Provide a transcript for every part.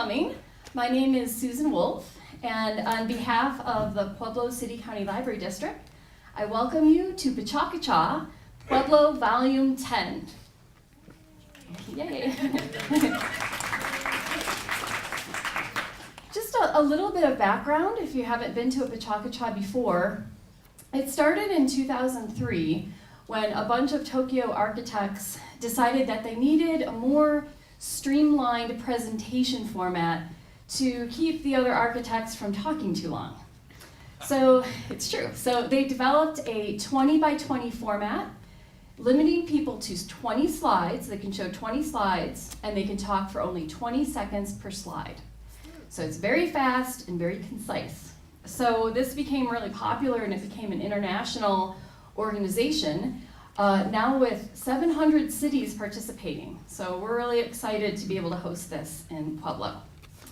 coming. My name is Susan Wolf, and on behalf of the Pueblo City County Library District, I welcome you to PechaKucha Pueblo Vol.10. Yay! Just a little bit of background if you haven't been to a PechaKucha before. It started in 2003 when a bunch of Tokyo architects decided that they needed a more streamlined presentation format to keep the other architects from talking too long. So it's true. So they developed a 20 by 20 format, limiting people to 20 slides. They can show 20 slides and they can talk for only 20 seconds per slide. So it's very fast and very concise. So this became really popular and it became an international organization, now with 700 cities participating. So we're really excited to be able to host this in Pueblo.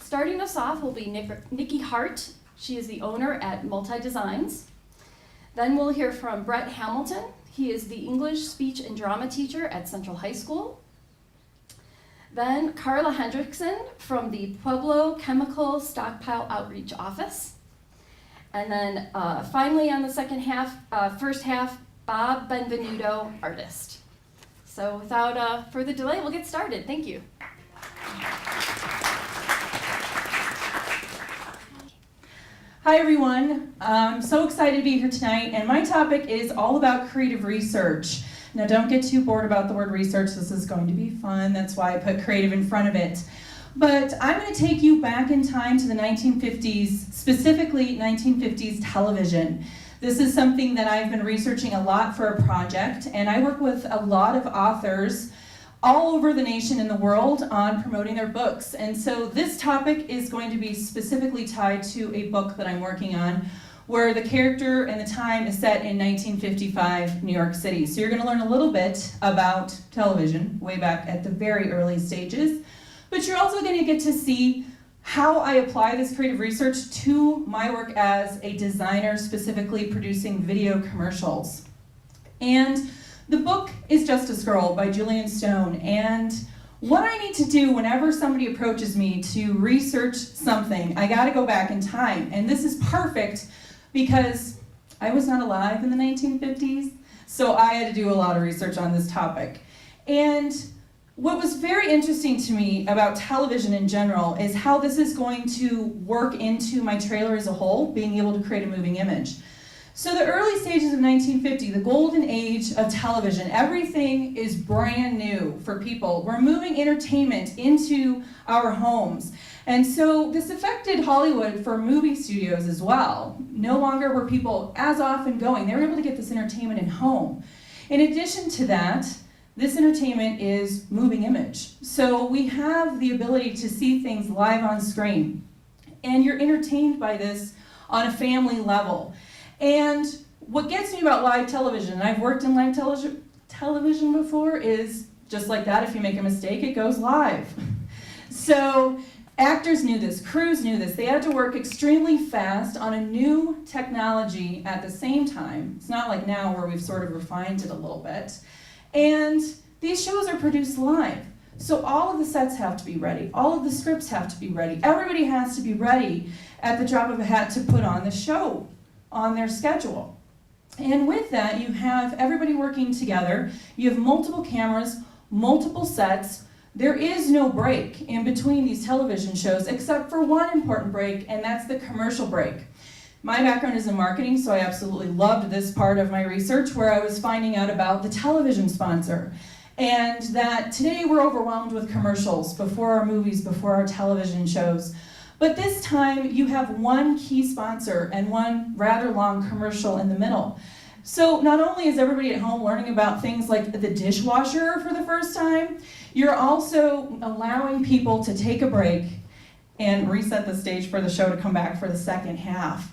Starting us off will be Nicki Hart. She is the owner at Multi Designs. Then we'll hear from Bret Hamilton. He is the English speech and drama teacher at Central High School. Then Carla hendrickson from the Pueblo Chemical Stockpile Outreach Office. And then finally on the first half, Bob Benvenuto, artist. So without further delay, we'll get started. Thank you. Hi everyone, I'm so excited to be here tonight, and my topic is all about creative research. Now don't get too bored about the word research, this is going to be fun, that's why I put creative in front of it. But I'm going to take you back in time to the 1950s, specifically 1950s television. This is something that I've been researching a lot for a project, and I work with a lot of authors all over the nation and the world on promoting their books. And so this topic is going to be specifically tied to a book that I'm working on where the character and the time is set in 1955 New York City. So you're going to learn a little bit about television way back at the very early stages, but you're also going to get to see how I apply this creative research to my work as a designer, specifically producing video commercials. And the book is Just a Scroll by Julian Stone, and what I need to do whenever somebody approaches me to research something, I gotta go back in time. And this is perfect because I was not alive in the 1950s, so I had to do a lot of research on this topic. And what was very interesting to me about television in general is how this is going to work into my trailer as a whole, being able to create a moving image. So the early stages of 1950, the golden age of television, everything is brand new for people. We're moving entertainment into our homes. And so this affected Hollywood for movie studios as well. No longer were people as often going. They were able to get this entertainment at home. In addition to that, this entertainment is moving image. So we have the ability to see things live on screen. And you're entertained by this on a family level. And what gets me about live television, and I've worked in live television before, is just like that, if you make a mistake, it goes live. So actors knew this, crews knew this. They had to work extremely fast on a new technology at the same time. It's not like now where we've sort of refined it a little bit. And these shows are produced live. So all of the sets have to be ready. All of the scripts have to be ready. Everybody has to be ready at the drop of a hat to put on the show on their schedule. And with that, you have everybody working together. You have multiple cameras, multiple sets. There is no break in between these television shows except for one important break, and that's the commercial break. My background is in marketing, so I absolutely loved this part of my research where I was finding out about the television sponsor. And that today we're overwhelmed with commercials before our movies, before our television shows. But this time you have one key sponsor and one rather long commercial in the middle. So not only is everybody at home learning about things like the dishwasher for the first time, you're also allowing people to take a break and reset the stage for the show to come back for the second half.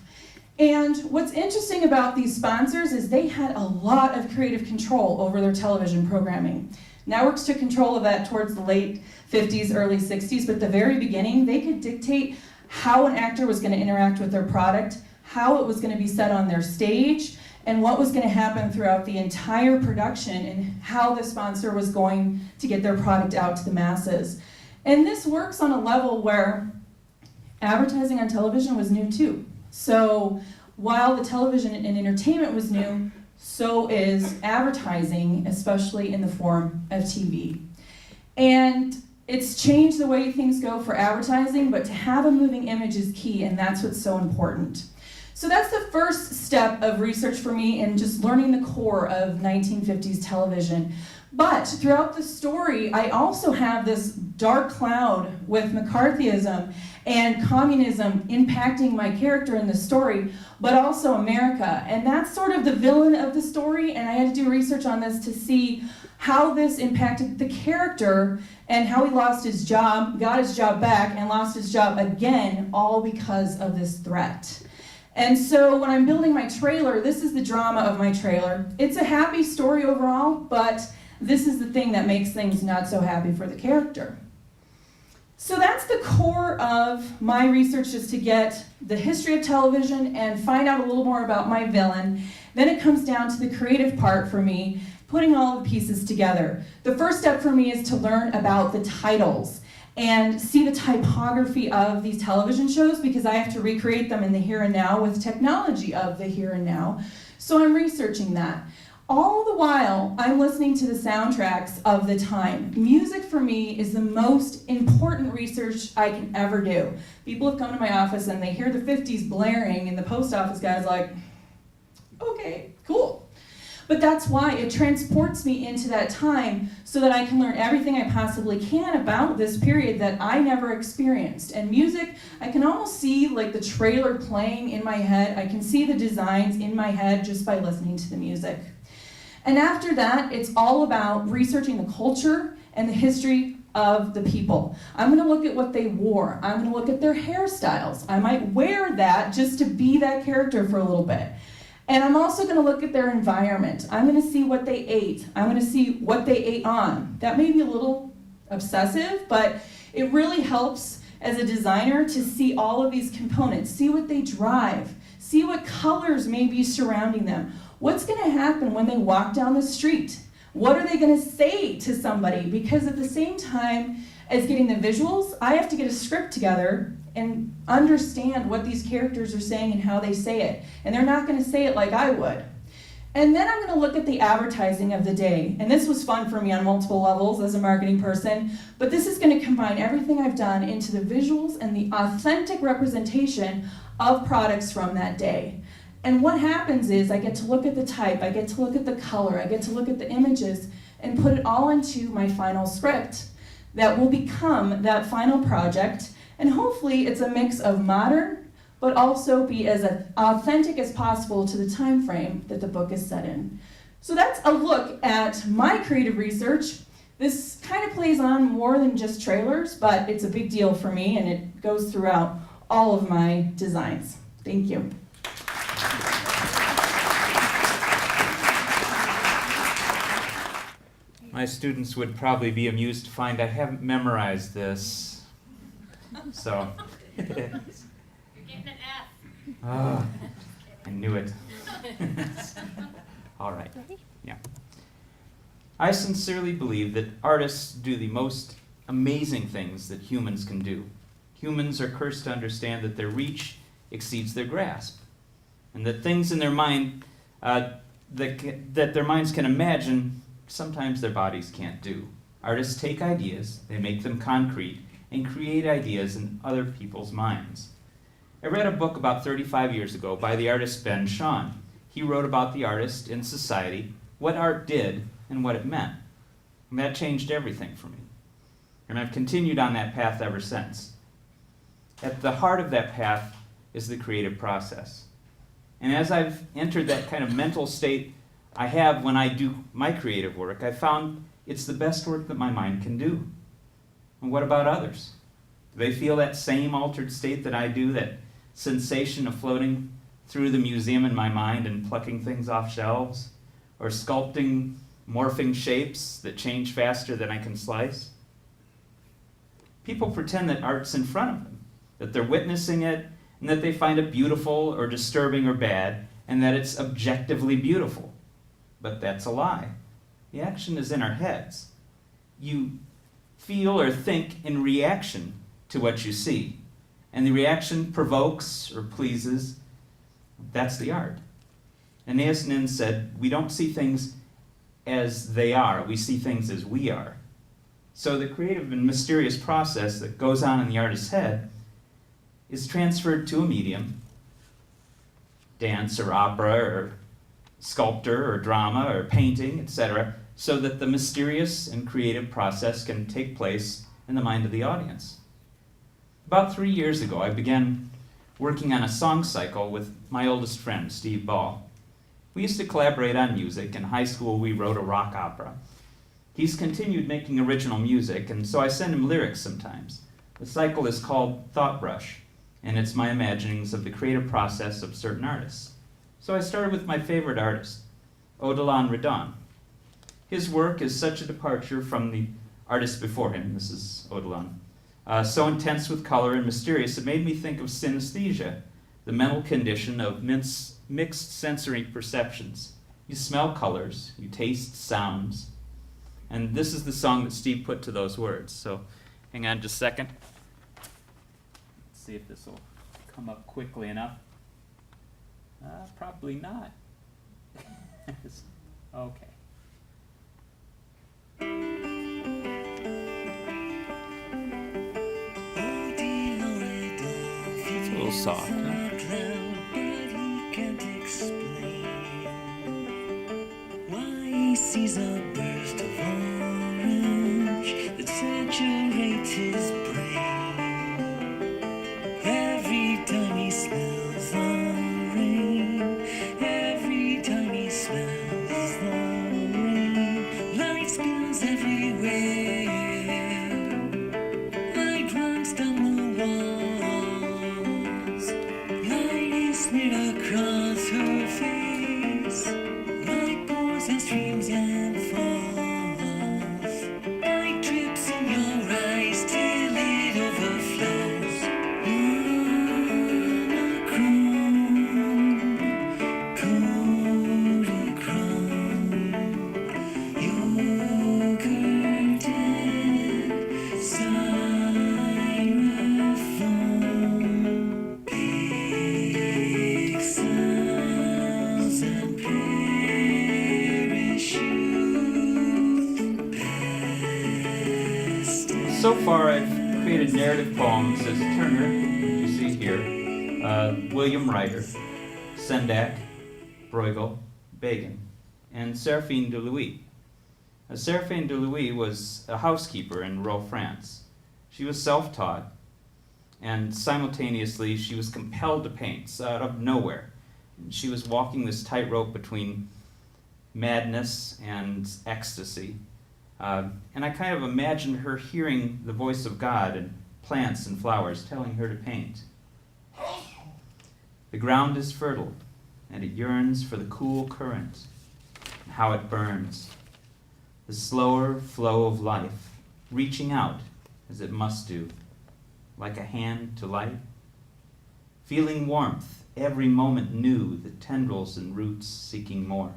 And what's interesting about these sponsors is they had a lot of creative control over their television programming. Networks took control of that towards the late 50s, early 60s, but at the very beginning, they could dictate how an actor was going to interact with their product, how it was going to be set on their stage, and what was going to happen throughout the entire production, and how the sponsor was going to get their product out to the masses. And this works on a level where advertising on television was new too. So while the television and entertainment was new, so is advertising, especially in the form of TV. And it's changed the way things go for advertising, but to have a moving image is key, and that's what's so important. So that's the first step of research for me in just learning the core of 1950s television. But throughout the story, I also have this dark cloud with McCarthyism and communism impacting my character in the story, but also America. And that's sort of the villain of the story, and I had to do research on this to see how this impacted the character and how he lost his job, got his job back, and lost his job again, all because of this threat. And so when I'm building my trailer, this is the drama of my trailer. It's a happy story overall, but this is the thing that makes things not so happy for the character. So that's the core of my research, is to get the history of television and find out a little more about my villain. Then it comes down to the creative part for me, putting all the pieces together. The first step for me is to learn about the titles and see the typography of these television shows, because I have to recreate them in the here and now with technology of the here and now. So I'm researching that. All the while, I'm listening to the soundtracks of the time. Music for me is the most important research I can ever do. People have come to my office and they hear the 50s blaring, and the post office guy's like, okay, cool. But that's why it transports me into that time, so that I can learn everything I possibly can about this period that I never experienced. And music, I can almost see like the trailer playing in my head. I can see the designs in my head just by listening to the music. And after that, it's all about researching the culture and the history of the people. I'm going to look at what they wore. I'm going to look at their hairstyles. I might wear that just to be that character for a little bit. And I'm also going to look at their environment. I'm going to see what they ate. I'm going to see what they ate on. That may be a little obsessive, but it really helps as a designer to see all of these components, see what they drive, see what colors may be surrounding them. What's going to happen when they walk down the street? What are they going to say to somebody? Because at the same time as getting the visuals, I have to get a script together and understand what these characters are saying and how they say it. And they're not going to say it like I would. And then I'm going to look at the advertising of the day. And this was fun for me on multiple levels as a marketing person. But this is going to combine everything I've done into the visuals and the authentic representation of products from that day. And what happens is I get to look at the type, I get to look at the color, I get to look at the images, and put it all into my final script that will become that final project. And hopefully it's a mix of modern, but also be as authentic as possible to the time frame that the book is set in. So that's a look at my creative research. This kind of plays on more than just trailers, but it's a big deal for me, and it goes throughout all of my designs. Thank you. My students would probably be amused to find I haven't memorized this. So. You're getting an F. Oh, I knew it. All right. Yeah. I sincerely believe that artists do the most amazing things that humans can do. Humans are cursed to understand that their reach exceeds their grasp, and that things in their mind that their minds can imagine, sometimes their bodies can't do. Artists take ideas, they make them concrete, and create ideas in other people's minds. I read a book about 35 years ago by the artist Ben Shahn. He wrote about the artist in society, what art did, and what it meant. And that changed everything for me. And I've continued on that path ever since. At the heart of that path is the creative process. And as I've entered that kind of mental state I have when I do my creative work, I found it's the best work that my mind can do. And what about others? Do they feel that same altered state that I do, that sensation of floating through the museum in my mind and plucking things off shelves, or sculpting morphing shapes that change faster than I can slice? People pretend that art's in front of them, that they're witnessing it, and that they find it beautiful or disturbing or bad, and that it's objectively beautiful. But that's a lie. The action is in our heads. You feel or think in reaction to what you see. And the reaction provokes or pleases. That's the art. Aeneas Nin said, we don't see things as they are, we see things as we are. So the creative and mysterious process that goes on in the artist's head is transferred to a medium, dance or opera or sculpture or drama or painting, etc., so that the mysterious and creative process can take place in the mind of the audience. About 3 years ago, I began working on a song cycle with my oldest friend, Steve Ball. We used to collaborate on music. In high school, we wrote a rock opera. He's continued making original music, and so I send him lyrics sometimes. The cycle is called Thought Brush, and it's my imaginings of the creative process of certain artists. So I started with my favorite artist, Odilon Redon. His work is such a departure from the artist before him. This is Odilon. So intense with color and mysterious, it made me think of synesthesia, the mental condition of mixed sensory perceptions. You smell colors, you taste sounds, and this is the song that Steve put to those words. So hang on just a second. Let's see if this will come up quickly enough. Probably not. Okay. It's a little soft, huh? Sees a burst of orange that saturates his brain. Every time he smells the rain, every time he smells the rain, light spills everywhere. Light runs down the walls. Light is smeared across her face. Light pours and streams and falls. Light drips in your eyes till it overflows. Kodachrome, yogurt and styrofoam, pixels and So far, I've created narrative poems as Turner, you see here, William Ryder, Sendak, Bruegel, Bacon, and Seraphine de Louis. Seraphine de Louis was a housekeeper in rural France. She was self-taught, and simultaneously she was compelled to paint out of nowhere. She was walking this tightrope between madness and ecstasy. And I kind of imagined her hearing the voice of God and plants and flowers telling her to paint. The ground is fertile, and it yearns for the cool current, and how it burns. The slower flow of life, reaching out as it must do, like a hand to light. Feeling warmth, every moment new, the tendrils and roots seeking more.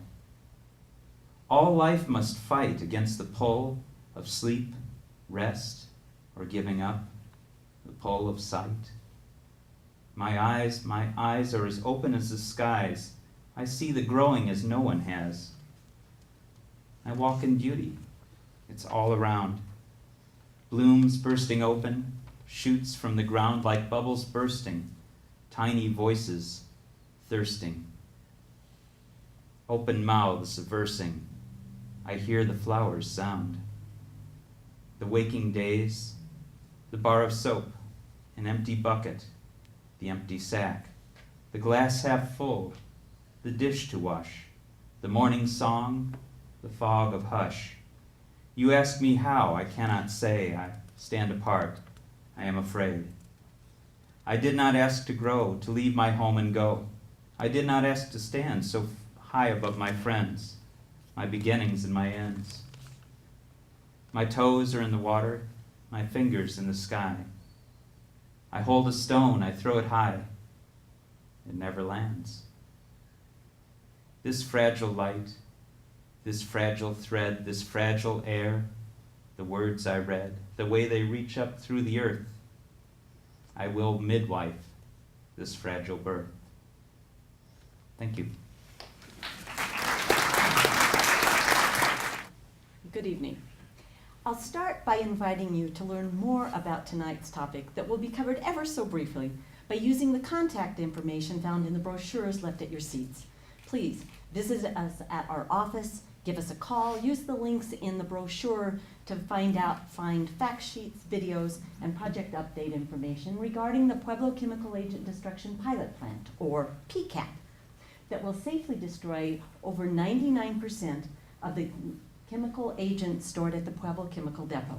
All life must fight against the pull of sleep, rest, or giving up, the pull of sight. My eyes are as open as the skies. I see the growing as no one has. I walk in beauty. It's all around. Blooms bursting open, shoots from the ground like bubbles bursting, tiny voices thirsting. Open mouths versing. I hear the flowers sound. The waking days, the bar of soap, an empty bucket, the empty sack, the glass half full, the dish to wash, the morning song, the fog of hush. You ask me how, I cannot say. I stand apart. I am afraid. I did not ask to grow, to leave my home and go. I did not ask to stand so high above my friends, my beginnings and my ends. My toes are in the water, my fingers in the sky. I hold a stone, I throw it high. It never lands. This fragile light, this fragile thread, this fragile air, the words I read, the way they reach up through the earth. I will midwife this fragile birth. Thank you. Good evening. I'll start by inviting you to learn more about tonight's topic that will be covered ever so briefly by using the contact information found in the brochures left at your seats. Please visit us at our office, give us a call, use the links in the brochure to find fact sheets, videos, and project update information regarding the Pueblo Chemical Agent Destruction Pilot Plant, or PCAP, that will safely destroy over 99% of the chemical agents stored at the Pueblo Chemical Depot.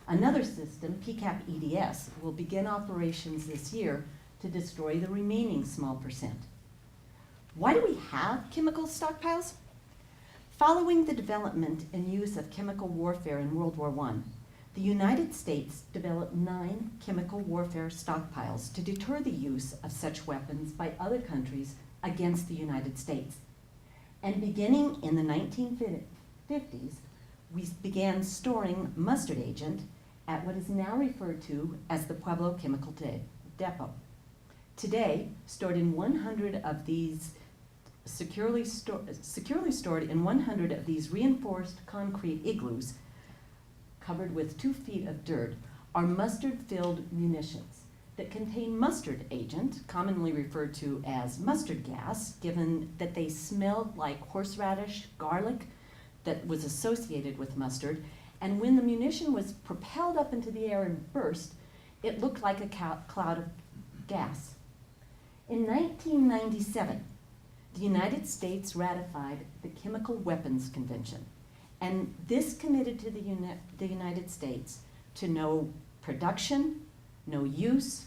Another system, PCAP EDS, will begin operations this year to destroy the remaining small percent. Why do we have chemical stockpiles? Following the development and use of chemical warfare in World War I, the United States developed 9 chemical warfare stockpiles to deter the use of such weapons by other countries against the United States. And beginning in the 1950s, we began storing mustard agent at what is now referred to as the Pueblo Chemical Depot. Today, stored in 100 of these securely stored in 100 of these reinforced concrete igloos covered with 2 feet of dirt are mustard-filled munitions that contain mustard agent, commonly referred to as mustard gas, given that they smelled like horseradish, garlic that was associated with mustard, and when the munition was propelled up into the air and burst, it looked like a cloud of gas. In 1997, the United States ratified the Chemical Weapons Convention, and this committed to the United States to no production, no use,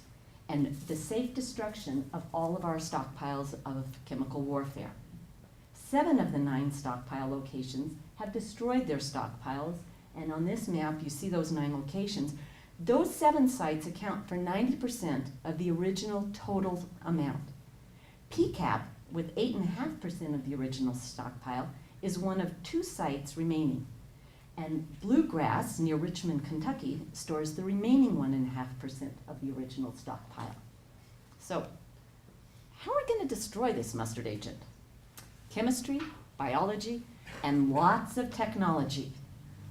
and the safe destruction of all of our stockpiles of chemical warfare. 7 of the 9 stockpile locations have destroyed their stockpiles, and on this map you see those 9 locations. Those 7 sites account for 90% of the original total amount. PCAP, with 8.5% of the original stockpile, is one of 2 sites remaining. And Bluegrass, near Richmond, Kentucky, stores the remaining 1.5% of the original stockpile. So, how are we going to destroy this mustard agent? Chemistry, biology, and lots of technology.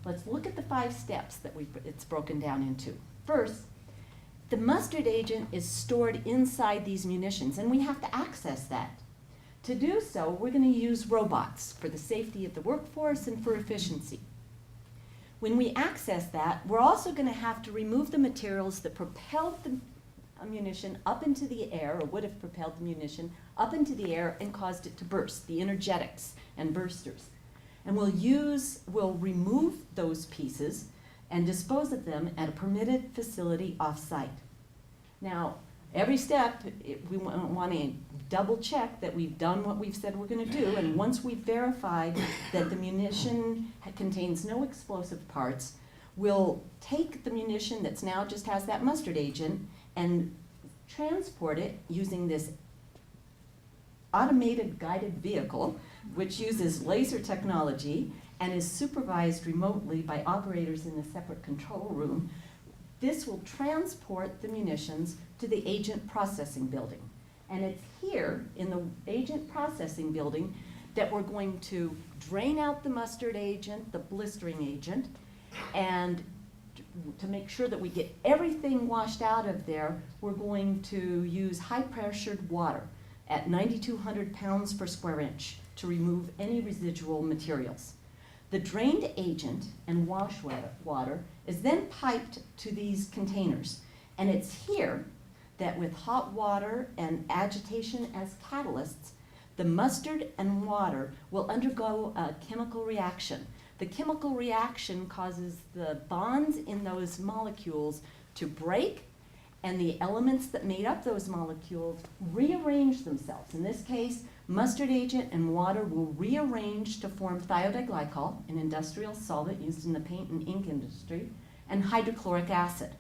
Let's look at the 5 steps that it's broken down into. First, the mustard agent is stored inside these munitions, and we have to access that. To do so, we're going to use robots for the safety of the workforce and for efficiency. When we access that, we're also going to have to remove the materials that propelled the munition up into the air, or would have propelled the munition up into the air and caused it to burst, the energetics and bursters. And we'll remove those pieces and dispose of them at a permitted facility off-site. Now, every step, we want to double check that we've done what we've said we're going to do, and once we've verified that the munition contains no explosive parts, we'll take the munition that's now just has that mustard agent and transport it using this automated guided vehicle, which uses laser technology and is supervised remotely by operators in a separate control room. This will transport the munitions to the agent processing building. And it's here in the agent processing building that we're going to drain out the mustard agent, the blistering agent, and to make sure that we get everything washed out of there, we're going to use high-pressured water at 9,200 pounds per square inch to remove any residual materials. The drained agent and wash water is then piped to these containers, and it's here that with hot water and agitation as catalysts, the mustard and water will undergo a chemical reaction. The chemical reaction causes the bonds in those molecules to break, and the elements that made up those molecules rearrange themselves. In this case, mustard agent and water will rearrange to form thiodeglycol, an industrial solvent used in the paint and ink industry, and hydrochloric acid.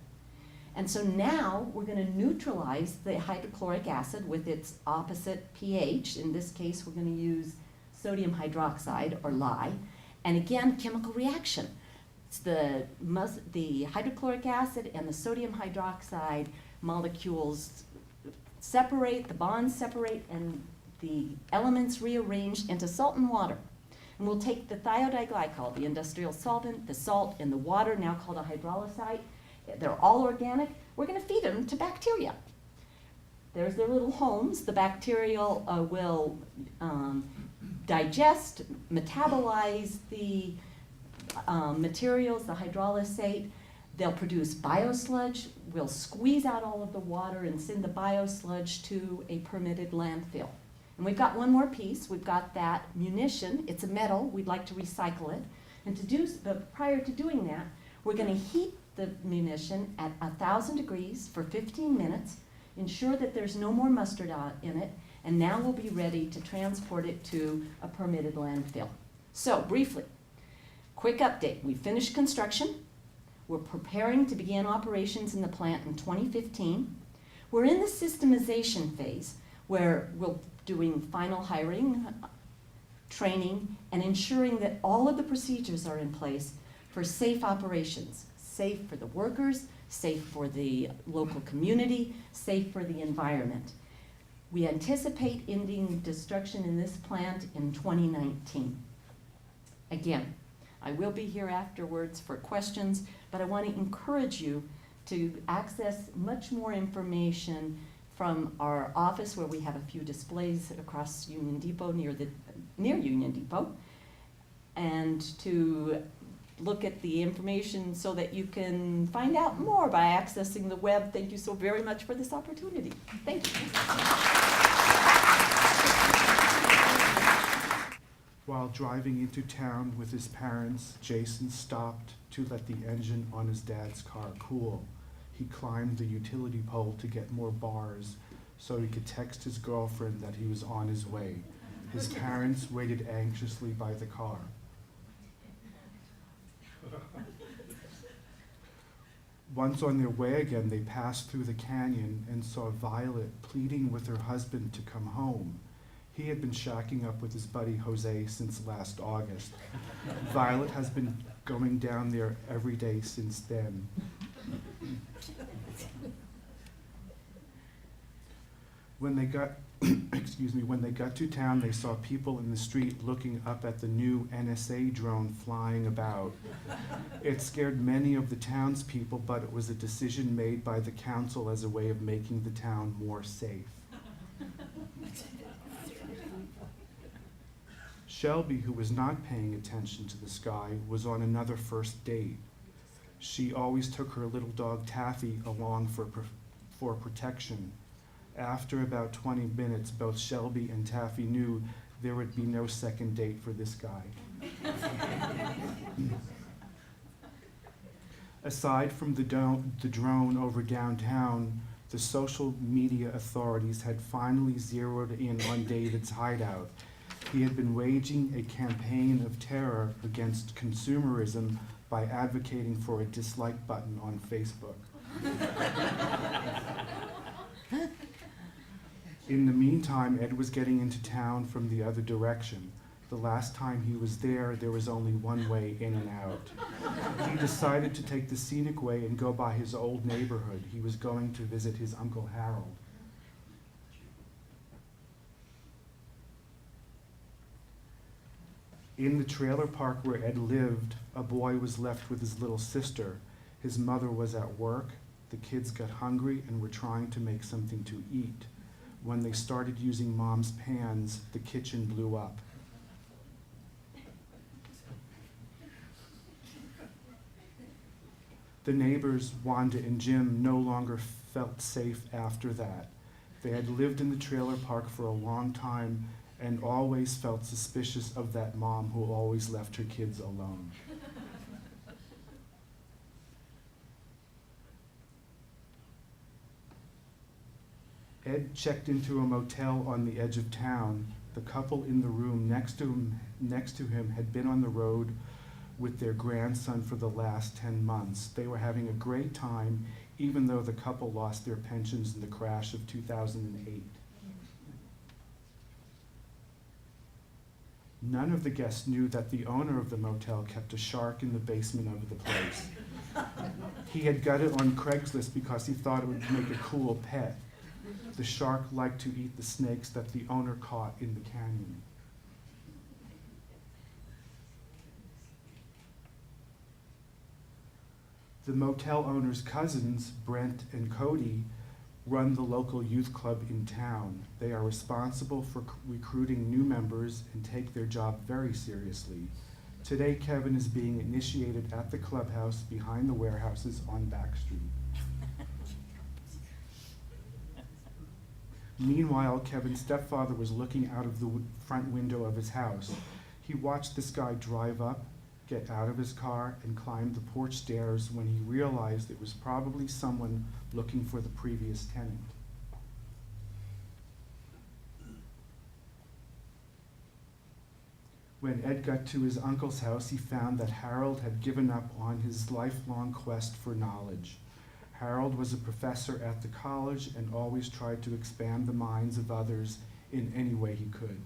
And so now we're going to neutralize the hydrochloric acid with its opposite pH. In this case, we're going to use sodium hydroxide, or lye. And again, chemical reaction. It's the hydrochloric acid and the sodium hydroxide molecules separate, the bonds separate, and the elements rearrange into salt and water. And we'll take the thiodiglycol, the industrial solvent, the salt, and the water, now called a hydrolysate. They're all organic. We're going to feed them to bacteria. There's their little homes. The bacteria will digest, metabolize the materials, the hydrolysate. They'll produce biosludge. We'll squeeze out all of the water and send the biosludge to a permitted landfill. And we've got one more piece. We've got that munition. It's a metal. We'd like to recycle it. And but prior to doing that, we're going to heat the munition at 1,000 degrees for 15 minutes, ensure that there's no more mustard in it, and now we'll be ready to transport it to a permitted landfill. So, briefly, quick update. We finished construction. We're preparing to begin operations in the plant in 2015. We're in the systemization phase, where we're doing final hiring, training, and ensuring that all of the procedures are in place for safe operations. Safe for the workers, safe for the local community, safe for the environment. We anticipate ending destruction in this plant in 2019. Again, I will be here afterwards for questions, but I want to encourage you to access much more information from our office, where we have a few displays across Union Depot, near Union Depot, and to look at the information so that you can find out more by accessing the web. Thank you so very much for this opportunity. Thank you. While driving into town with his parents, Jason stopped to let the engine on his dad's car cool. He climbed the utility pole to get more bars so he could text his girlfriend that he was on his way. His parents waited anxiously by the car. Once on their way again, they passed through the canyon and saw Violet pleading with her husband to come home. He had been shacking up with his buddy Jose since last August. Violet has been going down there every day since then. When they got when they got to town, they saw people in the street looking up at the new NSA drone flying about. It scared many of the townspeople, but it was a decision made by the council as a way of making the town more safe. Shelby, who was not paying attention to the sky, was on another first date. She always took her little dog Taffy along for protection. After about 20 minutes, both Shelby and Taffy knew there would be no second date for this guy. Aside from the drone over downtown, the social media authorities had finally zeroed in on David's hideout. He had been waging a campaign of terror against consumerism by advocating for a dislike button on Facebook. In the meantime, Ed was getting into town from the other direction. The last time he was there was only one way in and out. He decided to take the scenic way and go by his old neighborhood. He was going to visit his Uncle Harold. In the trailer park where Ed lived, a boy was left with his little sister. His mother was at work. The kids got hungry and were trying to make something to eat. When they started using Mom's pans, the kitchen blew up. The neighbors, Wanda and Jim, no longer felt safe after that. They had lived in the trailer park for a long time and always felt suspicious of that mom who always left her kids alone. Ed checked into a motel on the edge of town. The couple in the room next to him had been on the road with their grandson for the last 10 months. They were having a great time, even though the couple lost their pensions in the crash of 2008. None of the guests knew that the owner of the motel kept a shark in the basement of the place. He had got it on Craigslist because he thought it would make a cool pet. The shark liked to eat the snakes that the owner caught in the canyon. The motel owner's cousins, Brent and Cody, run the local youth club in town. They are responsible for recruiting new members and take their job very seriously. Today, Kevin is being initiated at the clubhouse behind the warehouses on Back Street. Meanwhile, Kevin's stepfather was looking out of the front window of his house. He watched this guy drive up, get out of his car, and climb the porch stairs when he realized it was probably someone looking for the previous tenant. When Ed got to his uncle's house, he found that Harold had given up on his lifelong quest for knowledge. Harold was a professor at the college and always tried to expand the minds of others in any way he could.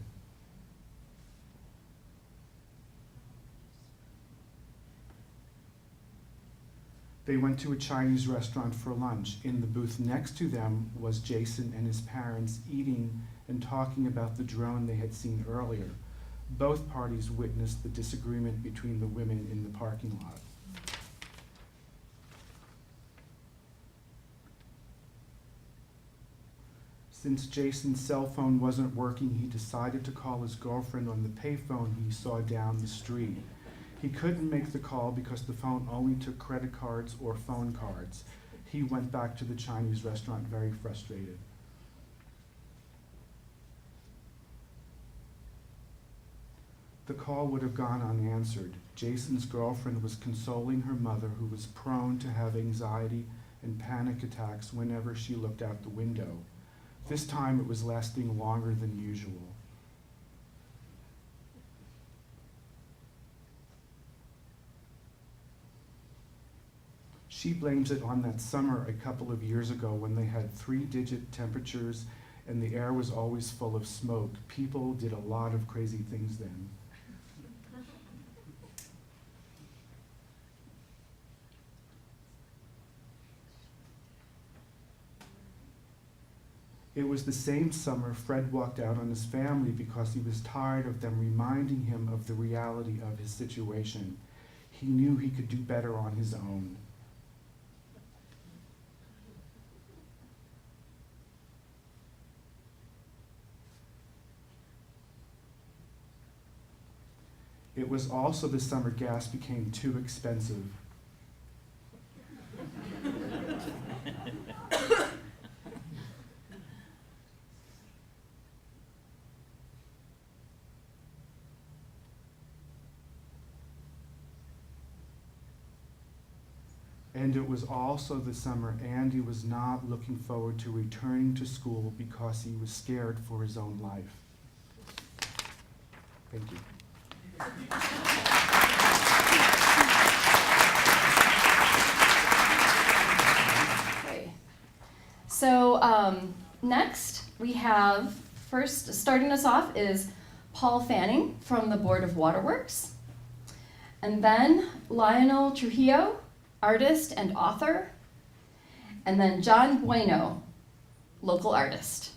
They went to a Chinese restaurant for lunch. In the booth next to them was Jason and his parents eating and talking about the drone they had seen earlier. Both parties witnessed the disagreement between the women in the parking lot. Since Jason's cell phone wasn't working, he decided to call his girlfriend on the payphone he saw down the street. He couldn't make the call because the phone only took credit cards or phone cards. He went back to the Chinese restaurant very frustrated. The call would have gone unanswered. Jason's girlfriend was consoling her mother, who was prone to have anxiety and panic attacks whenever she looked out the window. This time it was lasting longer than usual. She blames it on that summer a couple of years ago when they had 3-digit temperatures and the air was always full of smoke. People did a lot of crazy things then. It was the same summer Fred walked out on his family because he was tired of them reminding him of the reality of his situation. He knew he could do better on his own. It was also the summer gas became too expensive. And it was also the summer Andy was not looking forward to returning to school because he was scared for his own life. Thank you. Okay. So next we have, first starting us off is Paul Fanning from the Board of Waterworks. And then Lionel Trujillo, artist and author. And then Jon Bueno, local artist.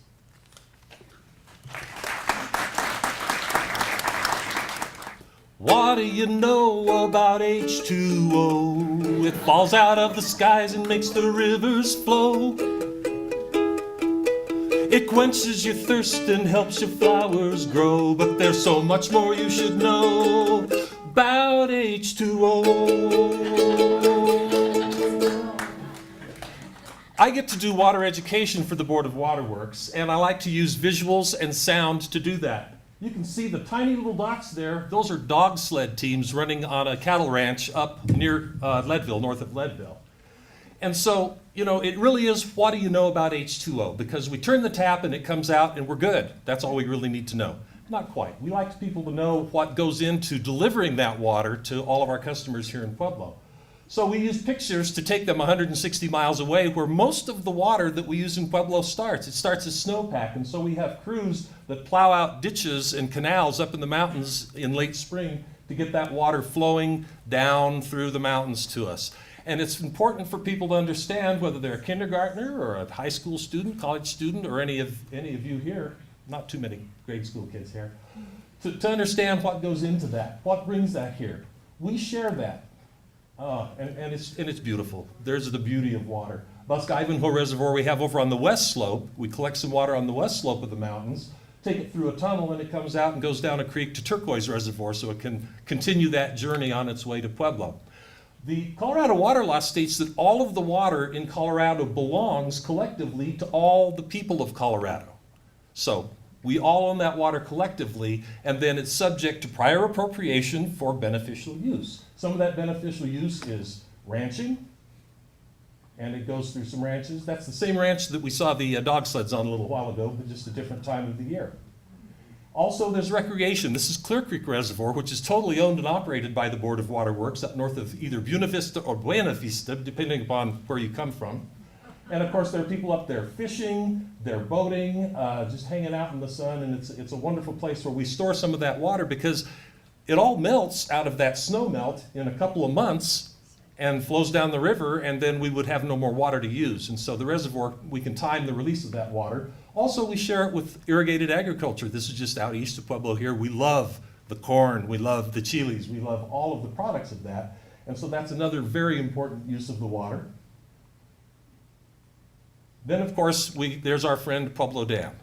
What do you know about H2O? It falls out of the skies and makes the rivers flow. It quenches your thirst and helps your flowers grow. But there's so much more you should know about H2O. I get to do water education for the Board of Waterworks, and I like to use visuals and sound to do that. You can see the tiny little dots there. Those are dog sled teams running on a cattle ranch up near Leadville, north of Leadville. And so, you know, it really is, what do you know about H2O? Because we turn the tap and it comes out and we're good. That's all we really need to know. Not quite. We like people to know what goes into delivering that water to all of our customers here in Pueblo. So we use pictures to take them 160 miles away, where most of the water that we use in Pueblo starts. It starts as snowpack, and so we have crews that plow out ditches and canals up in the mountains in late spring to get that water flowing down through the mountains to us. And it's important for people to understand, whether they're a kindergartner or a high school student, college student, or any of you here, not too many grade school kids here, to understand what goes into that, what brings that here. We share that, and it's beautiful. There's the beauty of water. Busk Ivanhoe Reservoir we have over on the west slope. We collect some water on the west slope of the mountains, take it through a tunnel, and it comes out and goes down a creek to Turquoise Reservoir, so it can continue that journey on its way to Pueblo. The Colorado water law states that all of the water in Colorado belongs collectively to all the people of Colorado. So we all own that water collectively, and then it's subject to prior appropriation for beneficial use. Some of that beneficial use is ranching, and it goes through some ranches. That's the same ranch that we saw the dog sleds on a little while ago, but just a different time of the year. Also, there's recreation. This is Clear Creek Reservoir, which is totally owned and operated by the Board of Water Works up north of either Buena Vista or Buena Vista, depending upon where you come from. And of course, there are people up there fishing, they're boating, just hanging out in the sun, and it's a wonderful place where we store some of that water, because it all melts out of that snow melt in a couple of months and flows down the river, and then we would have no more water to use. And so the reservoir, we can time the release of that water. Also, we share it with irrigated agriculture. This is just out east of Pueblo here. We love the corn, we love the chilies, we love all of the products of that. And so that's another very important use of the water. Then, of course, there's our friend Pueblo Dam.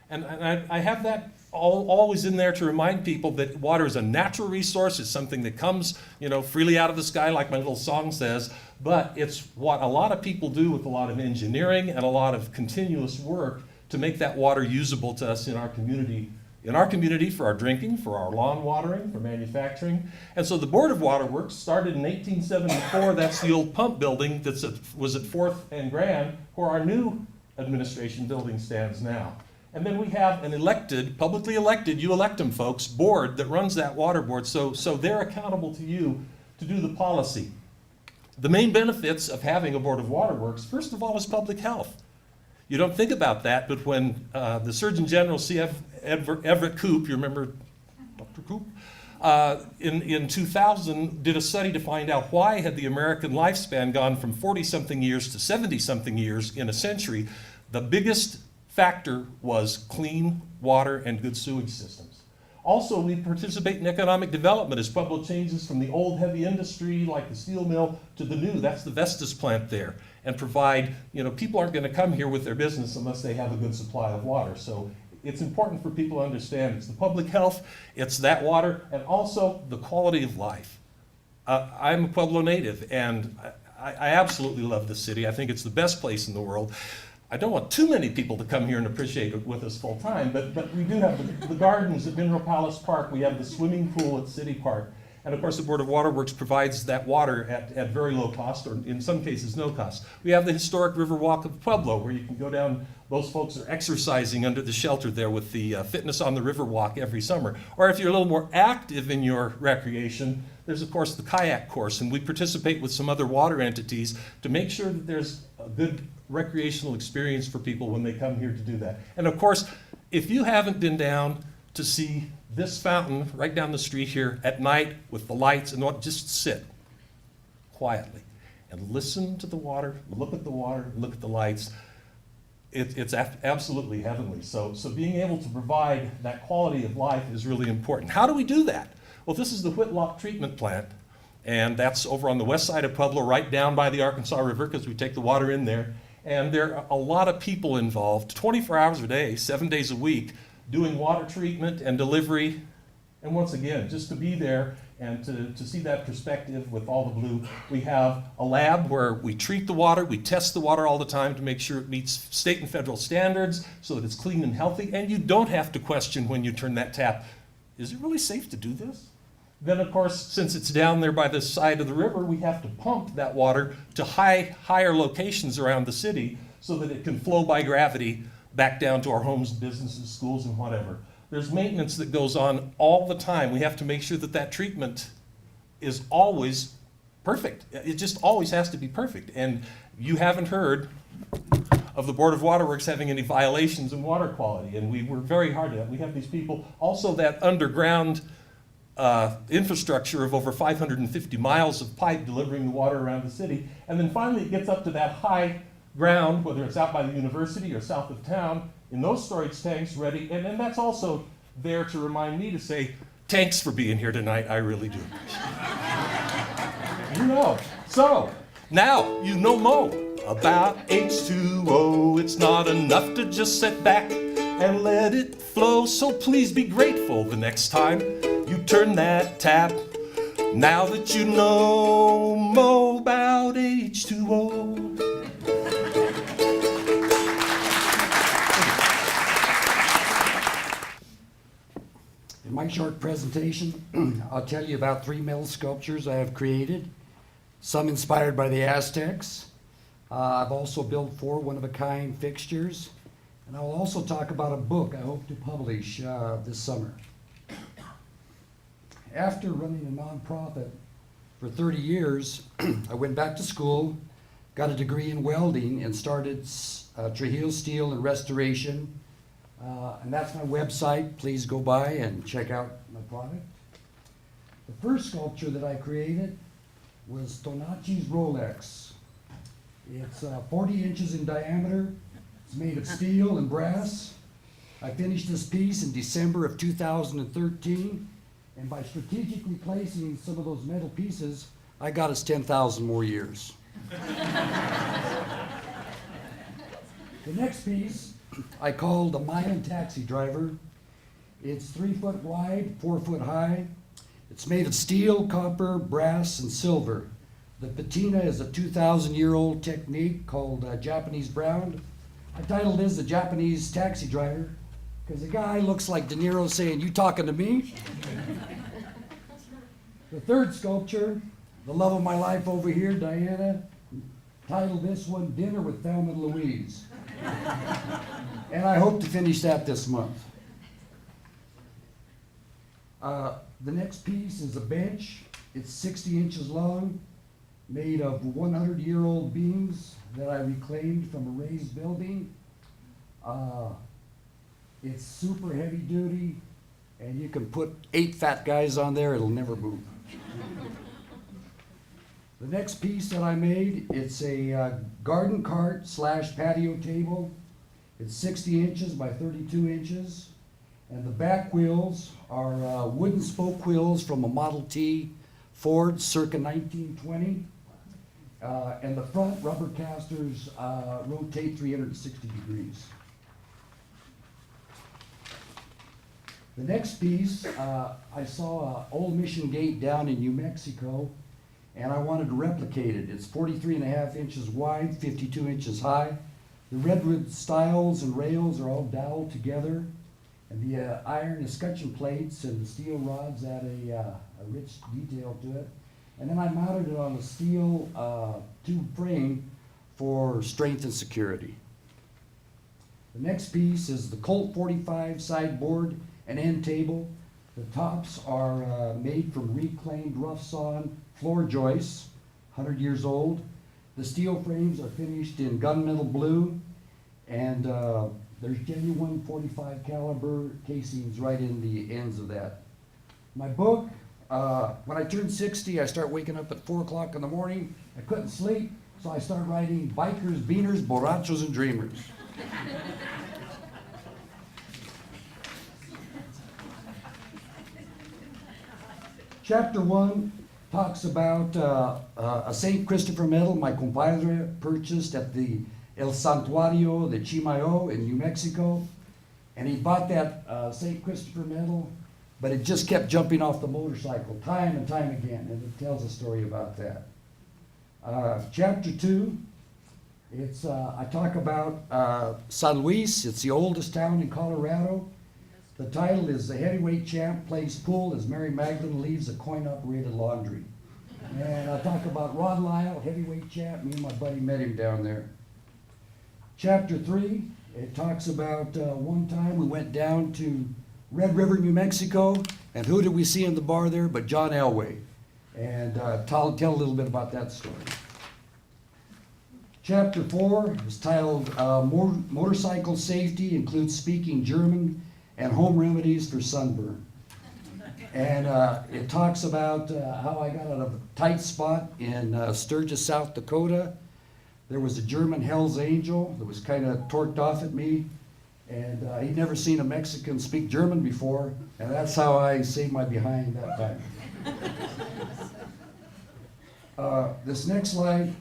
And I have that always in there to remind people that water is a natural resource. It's something that comes, freely out of the sky, like my little song says, but it's what a lot of people do with a lot of engineering and a lot of continuous work to make that water usable to us in our community. In our community, for our drinking, for our lawn watering, for manufacturing. And so the Board of Water Works started in 1874. That's the old pump building that was at 4th and Grand, where our new administration building stands now. And then we have an elected, publicly elected, you elect them folks, board that runs that water board, so they're accountable to you to do the policy. The main benefits of having a Board of Water Works, first of all, is public health. You don't think about that, but when the Surgeon General, C.F. Everett Koop, you remember Dr. Koop, in 2000 did a study to find out why had the American lifespan gone from 40-something years to 70-something years in a century. The biggest factor was clean water and good sewage systems. Also, we participate in economic development as Pueblo changes from the old heavy industry like the steel mill to the new. That's the Vestas plant there. And provide, people aren't going to come here with their business unless they have a good supply of water. So it's important for people to understand it's the public health, it's that water, and also the quality of life. I'm a Pueblo native, and I absolutely love the city. I think it's the best place in the world. I don't want too many people to come here and appreciate it with us full time, but we do have the gardens at Mineral Palace Park. We have the swimming pool at City Park. And of course, the Board of Water Works provides that water at very low cost, or in some cases, no cost. We have the historic River Walk of Pueblo, where you can go down. Those folks are exercising under the shelter there with the Fitness on the River Walk every summer. Or if you're a little more active in your recreation, there's, of course, the kayak course. And we participate with some other water entities to make sure that there's a good recreational experience for people when they come here to do that. And of course, if you haven't been down to see this fountain right down the street here at night with the lights and what, just sit quietly and listen to the water, look at the lights. It's absolutely heavenly. So being able to provide that quality of life is really important. How do we do that? Well, this is the Whitlock treatment plant, and that's over on the west side of Pueblo, right down by the Arkansas River, because we take the water in there. And there are a lot of people involved, 24 hours a day, 7 days a week, doing water treatment and delivery. And once again, just to be there and to see that perspective with all the blue. We have a lab where we treat the water, we test the water all the time to make sure it meets state and federal standards so that it's clean and healthy, and you don't have to question when you turn that tap, is it really safe to do this? Then, of course, since it's down there by the side of the river, we have to pump that water to higher locations around the city so that it can flow by gravity back down to our homes, businesses, schools, and whatever. There's maintenance that goes on all the time. We have to make sure that that treatment is always perfect. It just always has to be perfect. And you haven't heard of the Board of Waterworks having any violations in water quality, and we work very hard at that. We have these people, also that underground infrastructure of over 550 miles of pipe delivering the water around the city, and then finally it gets up to that high ground, whether it's out by the university or south of town, in those storage tanks ready, and then that's also there to remind me to say, thanks for being here tonight, I really do appreciate it. You know, so now you know more about H2O. It's not enough to just sit back and let it flow, so please be grateful the next time you turn that tap. Now that you know more about H2O. In my short presentation, I'll tell you about 3 metal sculptures I have created, some inspired by the Aztecs. I've also built 4 one-of-a-kind fixtures, and I'll also talk about a book I hope to publish this summer. After running a nonprofit for 30 years, I went back to school, got a degree in welding, and started Trujillo Steel and Restoration. And that's my website. Please go by and check out my product. The first sculpture that I created was Tonacci's Rolex. It's 40 inches in diameter. It's made of steel and brass. I finished this piece in December of 2013, and by strategically placing some of those metal pieces, I got us 10,000 more years. The next piece I called the Mayan Taxi Driver. It's 3 foot wide, 4 foot high. It's made of steel, copper, brass, and silver. The patina is a 2,000-year-old technique called Japanese brown. I titled this the Japanese Taxi Driver because the guy looks like De Niro saying, "You talking to me?" The third sculpture, the love of my life over here, Diana, titled this one Dinner with Thelma and Louise. And I hope to finish that this month. The next piece is a bench. It's 60 inches long, made of 100-year-old beams that I reclaimed from a raised building. It's super heavy duty, and you can put 8 fat guys on there, it'll never move. The next piece that I made, it's a garden cart / patio table. It's 60 inches by 32 inches. And the back wheels are wooden spoke wheels from a Model T Ford circa 1920. And the front rubber casters rotate 360 degrees. The next piece, I saw an old Mission Gate down in New Mexico, and I wanted to replicate it. It's 43.5 inches wide, 52 inches high. The redwood stiles and rails are all doweled together, and the iron escutcheon plates and the steel rods add a rich detail to it. And then I mounted it on a steel tube frame for strength and security. The next piece is the Colt 45 sideboard and end table. The tops are made from reclaimed rough-sawn floor joists, 100 years old. The steel frames are finished in gunmetal blue, and there's genuine 45 caliber casings right in the ends of that. My book, when I turned 60, I start waking up at 4 o'clock in the morning. I couldn't sleep, so I started writing Bikers, Beaners, Borrachos, and Dreamers. Chapter 1 talks about a St. Christopher medal my compadre purchased at the El Santuario de Chimayo in New Mexico. And he bought that St. Christopher medal, but it just kept jumping off the motorcycle time and time again, and it tells a story about that. Chapter 2, I talk about San Luis. It's the oldest town in Colorado. The title is The Heavyweight Champ Plays Pool as Mary Magdalene Leaves a Coin-Operated Laundry. And I talk about Ron Lyle, heavyweight champ. Me and my buddy met him down there. Chapter 3, it talks about one time we went down to Red River, New Mexico, and who did we see in the bar there but John Elway. and tell a little bit about that story. Chapter 4 is titled Motorcycle Safety Includes Speaking German and Home Remedies for Sunburn. And it talks about how I got out of a tight spot in Sturgis, South Dakota. There was a German Hell's Angel that was kind of torqued off at me, and he'd never seen a Mexican speak German before, and that's how I saved my behind that time. This next slide,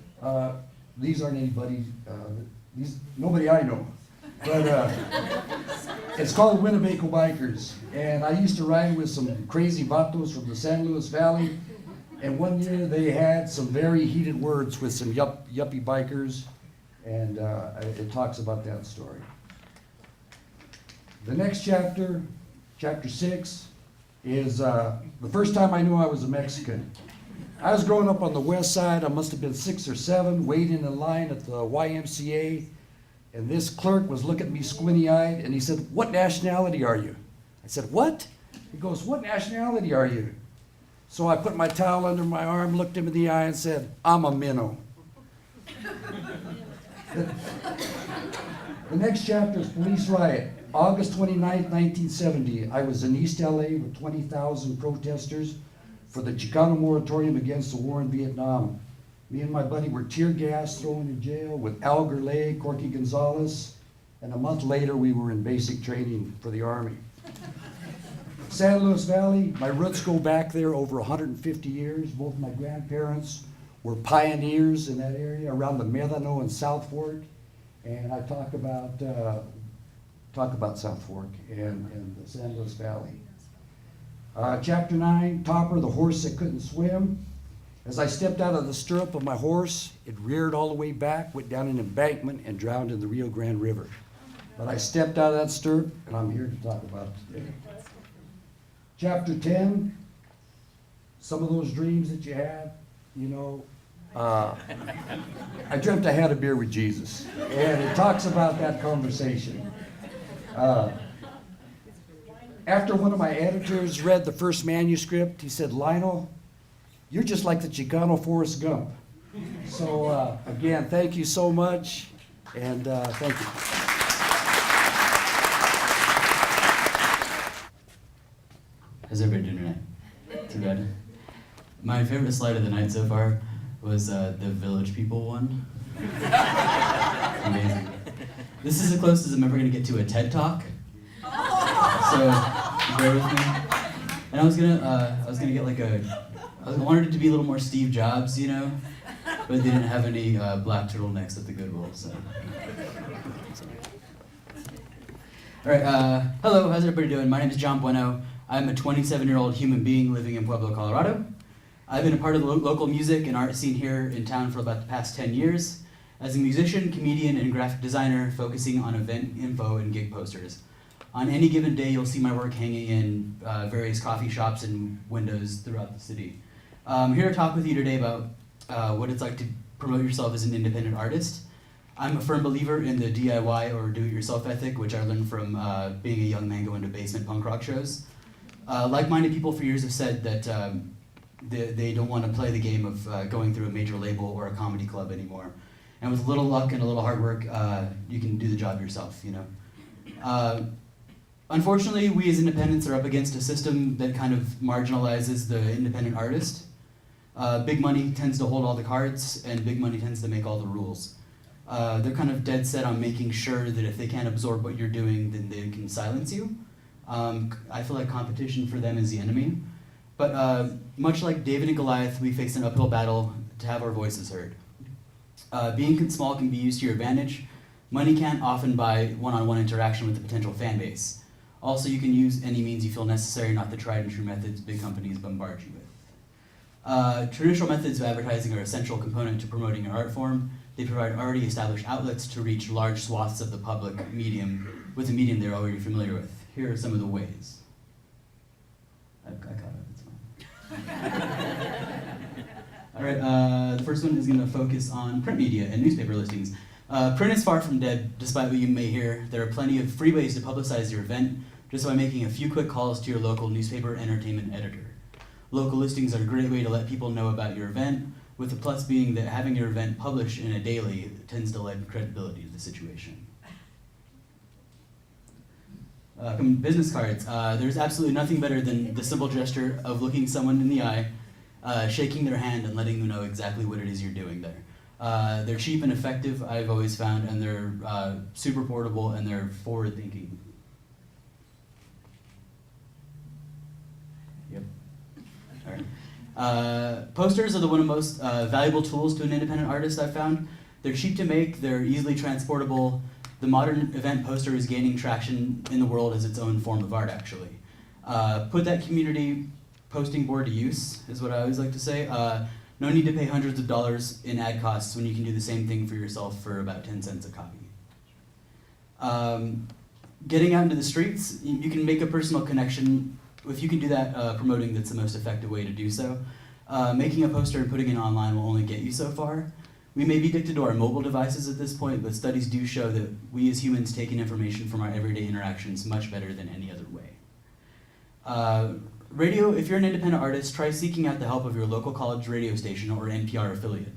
these aren't anybody, nobody I know, but it's called Winnebago Bikers, and I used to ride with some crazy vatos from the San Luis Valley, and one year they had some very heated words with some yuppie bikers, and it talks about that story. The next chapter, chapter 6, is the first time I knew I was a Mexican. I was growing up on the west side. I must have been 6 or 7, waiting in line at the YMCA, and this clerk was looking at me squinty-eyed, and he said, "What nationality are you?" I said, "What?" He goes, "What nationality are you?" So I put my towel under my arm, looked him in the eye, and said, "I'm a minnow." The next chapter is Police Riot. August 29th, 1970, I was in East LA with 20,000 protesters for the Chicano moratorium against the war in Vietnam. Me and my buddy were tear gassed, thrown in jail with Al Gurley, Corky Gonzalez, and a month later we were in basic training for the Army. San Luis Valley, my roots go back there over 150 years. Both my grandparents were pioneers in that area around the Medano and South Fork, and I talk about South Fork and the San Luis Valley. Chapter 9, Topper, the horse that couldn't swim. As I stepped out of the stirrup of my horse, it reared all the way back, went down an embankment, and drowned in the Rio Grande River. But I stepped out of that stirrup, and I'm here to talk about it today. Chapter 10, some of those dreams that you had, you know, I dreamt I had a beer with Jesus, and it talks about that conversation. After one of my editors read the first manuscript, he said, "Lionel, you're just like the Chicano Forrest Gump." So again, thank you so much, and thank you. How's everybody doing tonight? Too bad. My favorite slide of the night so far was the Village People one. Amazing. This is the closest I'm ever going to get to a TED Talk. So bear with me. And I was gonna get like I wanted it to be a little more Steve Jobs, you know, but they didn't have any black turtlenecks at the Goodwill, so. All right, hello, how's everybody doing? My name is Jon Bueno. I'm a 27-year-old human being living in Pueblo, Colorado. I've been a part of the local music and art scene here in town for about the past 10 years as a musician, comedian, and graphic designer focusing on event info and gig posters. On any given day, you'll see my work hanging in various coffee shops and windows throughout the city. I'm here to talk with you today about what it's like to promote yourself as an independent artist. I'm a firm believer in the DIY or do-it-yourself ethic, which I learned from being a young man going to basement punk rock shows. Like-minded people for years have said that they don't want to play the game of going through a major label or a comedy club anymore. And with a little luck and a little hard work, you can do the job yourself, you know. Unfortunately, we as independents are up against a system that kind of marginalizes the independent artist. Big money tends to hold all the cards, and big money tends to make all the rules. They're kind of dead set on making sure that if they can't absorb what you're doing, then they can silence you. I feel like competition for them is the enemy. But much like David and Goliath, we face an uphill battle to have our voices heard. Being small can be used to your advantage. Money can't often buy one-on-one interaction with the potential fan base. Also, you can use any means you feel necessary, not the tried and true methods big companies bombard you with. Traditional methods of advertising are an essential component to promoting your art form. They provide already established outlets to reach large swaths of the public medium with a medium they're already familiar with. Here are some of the ways. I caught it, it's fine. All right, the first one is going to focus on print media and newspaper listings. Print is far from dead, despite what you may hear. There are plenty of free ways to publicize your event just by making a few quick calls to your local newspaper entertainment editor. Local listings are a great way to let people know about your event, with the plus being that having your event published in a daily tends to lend credibility to the situation. Business cards. There's absolutely nothing better than the simple gesture of looking someone in the eye, shaking their hand, and letting them know exactly what it is you're doing there. They're cheap and effective, I've always found, and they're super portable, and they're forward-thinking. Yep. All right. Posters are one of the most valuable tools to an independent artist, I've found. They're cheap to make, they're easily transportable. The modern event poster is gaining traction in the world as its own form of art, actually. Put that community posting board to use, is what I always like to say. No need to pay hundreds of dollars in ad costs when you can do the same thing for yourself for about 10 cents a copy. Getting out into the streets, you can make a personal connection. If you can do that, promoting, that's the most effective way to do so. Making a poster and putting it online will only get you so far. We may be addicted to our mobile devices at this point, but studies do show that we as humans take in information from our everyday interactions much better than any other way. Radio, if you're an independent artist, try seeking out the help of your local college radio station or NPR affiliate.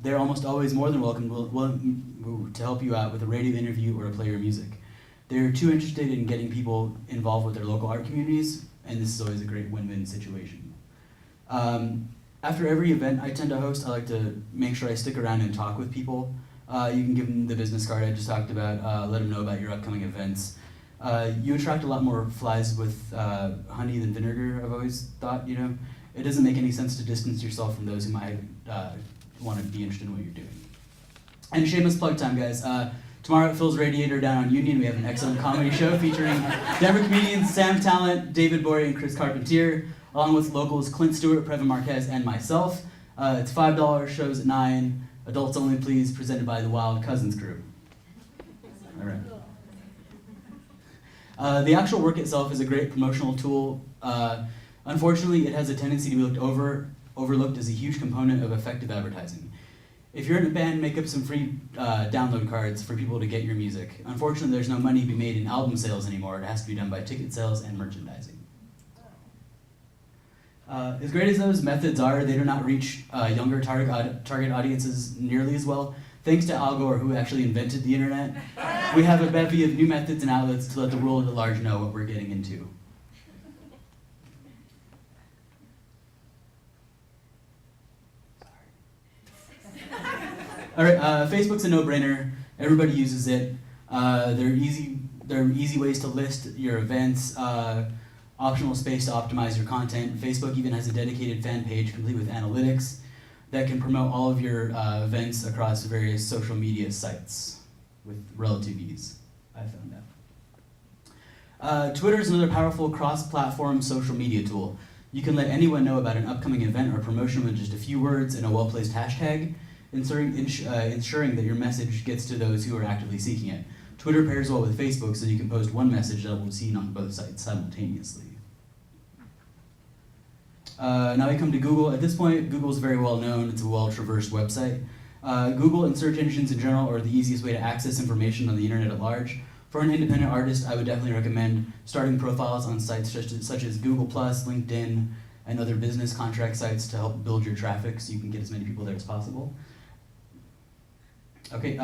They're almost always more than welcome to help you out with a radio interview or to play your music. They're too interested in getting people involved with their local art communities, and this is always a great win-win situation. After every event I tend to host, I like to make sure I stick around and talk with people. You can give them the business card I just talked about, let them know about your upcoming events. You attract a lot more flies with honey than vinegar, I've always thought, you know. It doesn't make any sense to distance yourself from those who might want to be interested in what you're doing. And shameless plug time, guys. Tomorrow at Phil's Radiator down on Union, we have an excellent comedy show featuring Denver comedians Sam Talent, David Bory, and Chris Carpentier, along with locals Clint Stewart, Previn Marquez, and myself. It's $5, shows at 9, adults only please, presented by the Wild Cousins crew. All right. The actual work itself is a great promotional tool. Unfortunately, it has a tendency to be overlooked as a huge component of effective advertising. If you're in a band, make up some free download cards for people to get your music. Unfortunately, there's no money to be made in album sales anymore. It has to be done by ticket sales and merchandising. As great as those methods are, they do not reach younger target audiences nearly as well. Thanks to Al Gore, who actually invented the internet, we have a bevy of new methods and outlets to let the world at large know what we're getting into. All right, Facebook's a no-brainer. Everybody uses it. There are easy ways to list your events. Optional space to optimize your content. Facebook even has a dedicated fan page complete with analytics that can promote all of your events across various social media sites with relative ease, I found out. Twitter is another powerful cross-platform social media tool. You can let anyone know about an upcoming event or promotion with just a few words and a well-placed hashtag, ensuring that your message gets to those who are actively seeking it. Twitter pairs well with Facebook, so you can post one message that will be seen on both sites simultaneously. Now we come to Google. At this point, Google's very well known. It's a well-traversed website. Google and search engines in general are the easiest way to access information on the internet at large. For an independent artist, I would definitely recommend starting profiles on sites such as Google+, LinkedIn, and other business contract sites to help build your traffic so you can get as many people there as possible. Okay,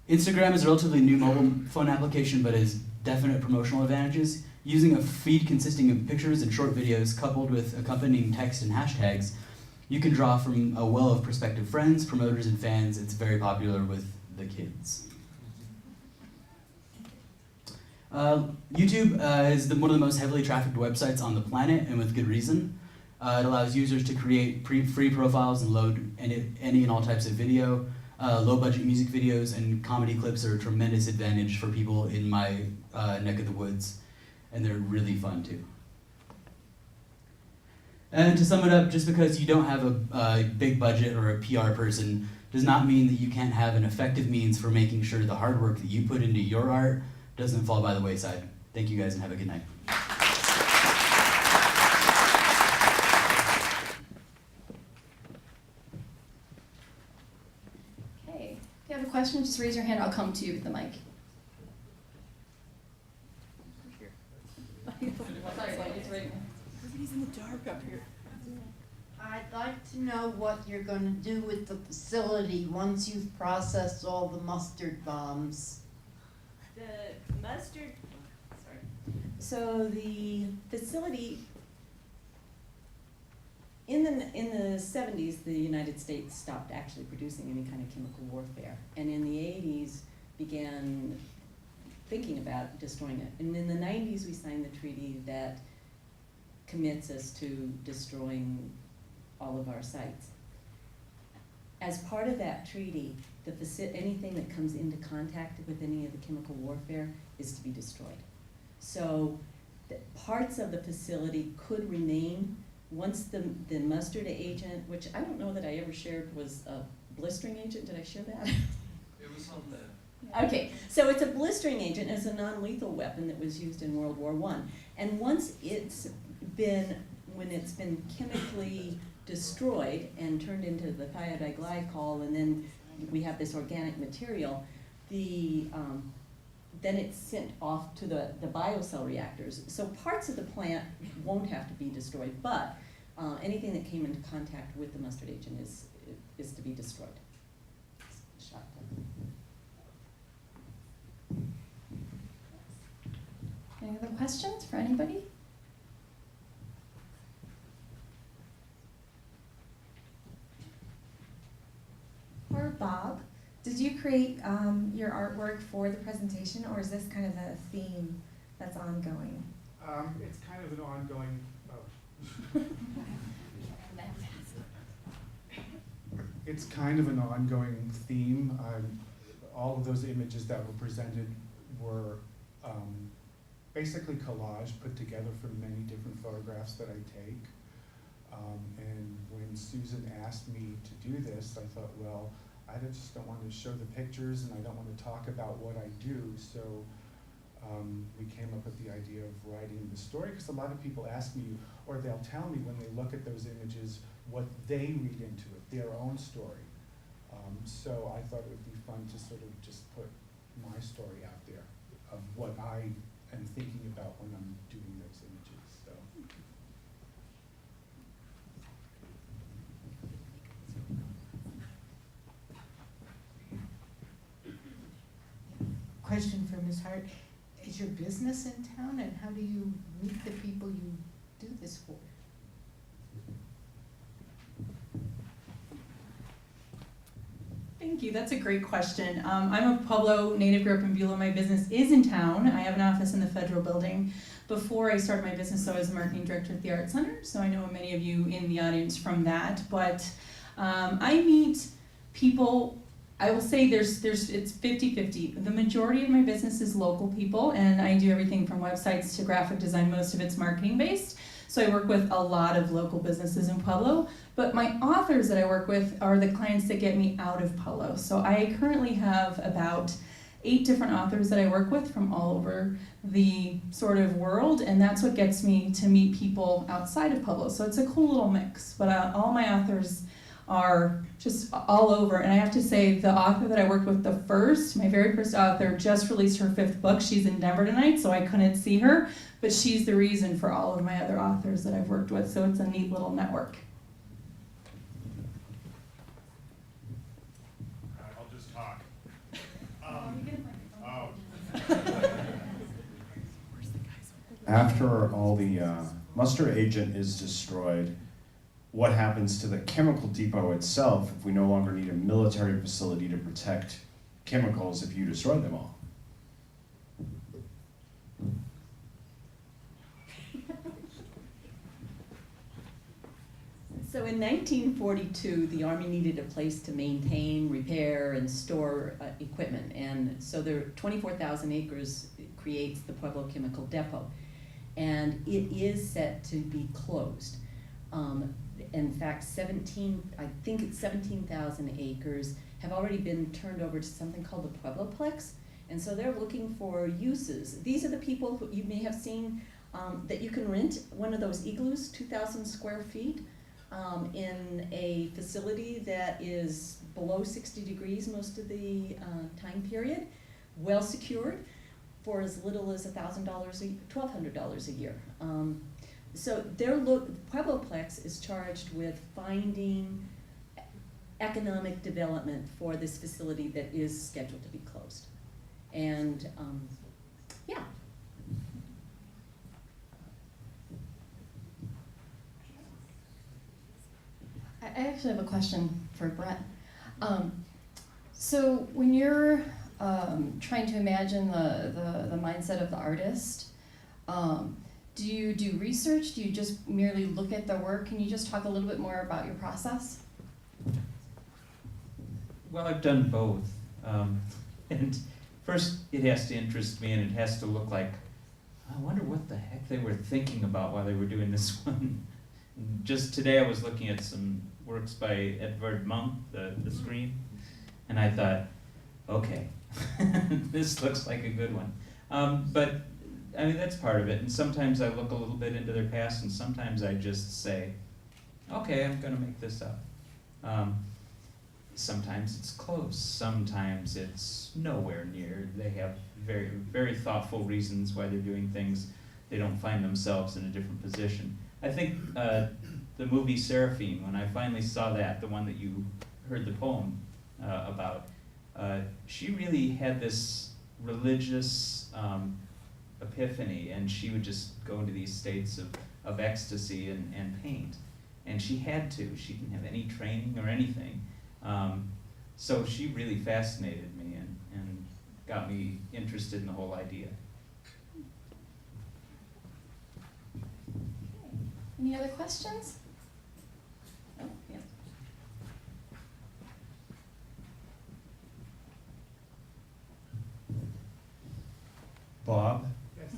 Instagram is a relatively new mobile phone application, but has definite promotional advantages. Using a feed consisting of pictures and short videos coupled with accompanying text and hashtags, you can draw from a well of prospective friends, promoters, and fans. It's very popular with the kids. YouTube is one of the most heavily trafficked websites on the planet, and with good reason. It allows users to create free profiles and load any and all types of video. Low-budget music videos and comedy clips are a tremendous advantage for people in my neck of the woods, and they're really fun too. And to sum it up, just because you don't have a big budget or a PR person does not mean that you can't have an effective means for making sure the hard work that you put into your art doesn't fall by the wayside. Thank you guys and have a good night. Okay, if you have a question, just raise your hand. I'll come to you with the mic. Sorry, it's right. Everybody's in the dark. up here. I'd like to know what you're gonna do with the facility once you've processed all the mustard bombs. The mustard, sorry. So the facility, in the 70s, the United States stopped actually producing any kind of chemical warfare. And in the 80s, began thinking about destroying it. And in the 90s, we signed the treaty that commits us to destroying all of our sites. As part of that treaty, anything that comes into contact with any of the chemical warfare is to be destroyed. So parts of the facility could remain once the mustard agent, which I don't know that I ever shared was a blistering agent. Did I share that? It was on there. Okay, so it's a blistering agent. It's a non-lethal weapon that was used in World War I. And once when it's been chemically destroyed and turned into the thiodicglycol, and then we have this organic material, then it's sent off to the biocell reactors. So parts of the plant won't have to be destroyed, but anything that came into contact with the mustard agent is to be destroyed. Shot. Any other questions for anybody? Or Bob, did you create your artwork for the presentation, or is this kind of a theme that's ongoing? It's kind of an ongoing, it's kind of an ongoing theme. All of those images that were presented were basically collage put together from many different photographs that I take. And when Susan asked me to do this, I thought, well, I just don't want to show the pictures and I don't want to talk about what I do. So we came up with the idea of writing the story, because a lot of people ask me, or they'll tell me when they look at those images what they read into it, their own story. So I thought it would be fun to sort of just put my story out there of what I am thinking about when I'm doing those images. So. Question for Ms. Hart. Is your business in town, and how do you meet the people you do this for? Thank you, that's a great question. I'm a Pueblo native, grew up in Beulah. My business is in town. I have an office in the Federal Building. Before I started my business, I was a marketing director at the Art Center, so I know many of you in the audience from that. But I meet people, I will say it's 50-50. The majority of my business is local people, and I do everything from websites to graphic design. Most of it's marketing based. So I work with a lot of local businesses in Pueblo, but my authors that I work with are the clients that get me out of Pueblo. So I currently have about 8 different authors that I work with from all over the sort of world, and that's what gets me to meet people outside of Pueblo. So it's a cool little mix, but all my authors are just all over. And I have to say, the author that I worked with my very first author, just released her 5th book. She's in Denver tonight, so I couldn't see her, but she's the reason for all of my other authors that I've worked with, so it's a neat little network. I'll just talk. After all the mustard agent is destroyed, what happens to the chemical depot itself if we no longer need a military facility to protect chemicals if you destroy them all? So in 1942, the Army needed a place to maintain, repair, and store equipment. And so there 24,000 acres creates the Pueblo Chemical Depot. And it is set to be closed. In fact, 17,000 acres have already been turned over to something called the Puebloplex. And so they're looking for uses. These are the people who you may have seen that you can rent one of those igloos, 2,000 square feet, in a facility that is below 60 degrees most of the time period, well secured, for as little as $1,000, $1,200 a year. So Puebloplex is charged with finding economic development for this facility that is scheduled to be closed. And, yeah. I actually have a question for Bret. So when you're trying to imagine the mindset of the artist, do you do research? Do you just merely look at the work? Can you just talk a little bit more about your process? Well, I've done both. And first, it has to interest me and it has to look like, I wonder what the heck they were thinking about while they were doing this one. Just today I was looking at some works by Edvard Munch, the screen, and I thought, okay, this looks like a good one. But I mean, that's part of it. And sometimes I look a little bit into their past and sometimes I just say, okay, I'm gonna make this up. Sometimes it's close, sometimes it's nowhere near. They have very, very thoughtful reasons why they're doing things. They don't find themselves in a different position. I think the movie Seraphim, when I finally saw that, the one that you heard the poem about, she really had this religious epiphany, and she would just go into these states of ecstasy and paint. And she had to. She didn't have any training or anything. So she really fascinated me and got me interested in the whole idea. Any other questions? Oh, yeah. Bob? Yes.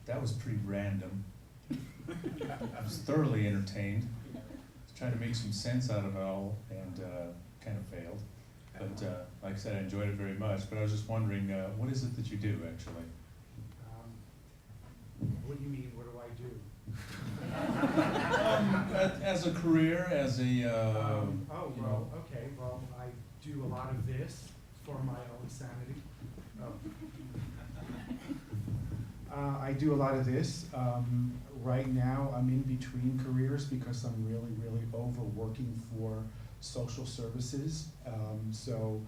That was pretty random. I was thoroughly entertained. I was trying to make some sense out of it all and kind of failed. But like I said, I enjoyed it very much. But I was just wondering, what is it that you do actually? What do you mean, what do I do? As a career, as a Okay, well, I do a lot of this for my own sanity. I do a lot of this. Right now, I'm in between careers because I'm really, really overworking for social services. So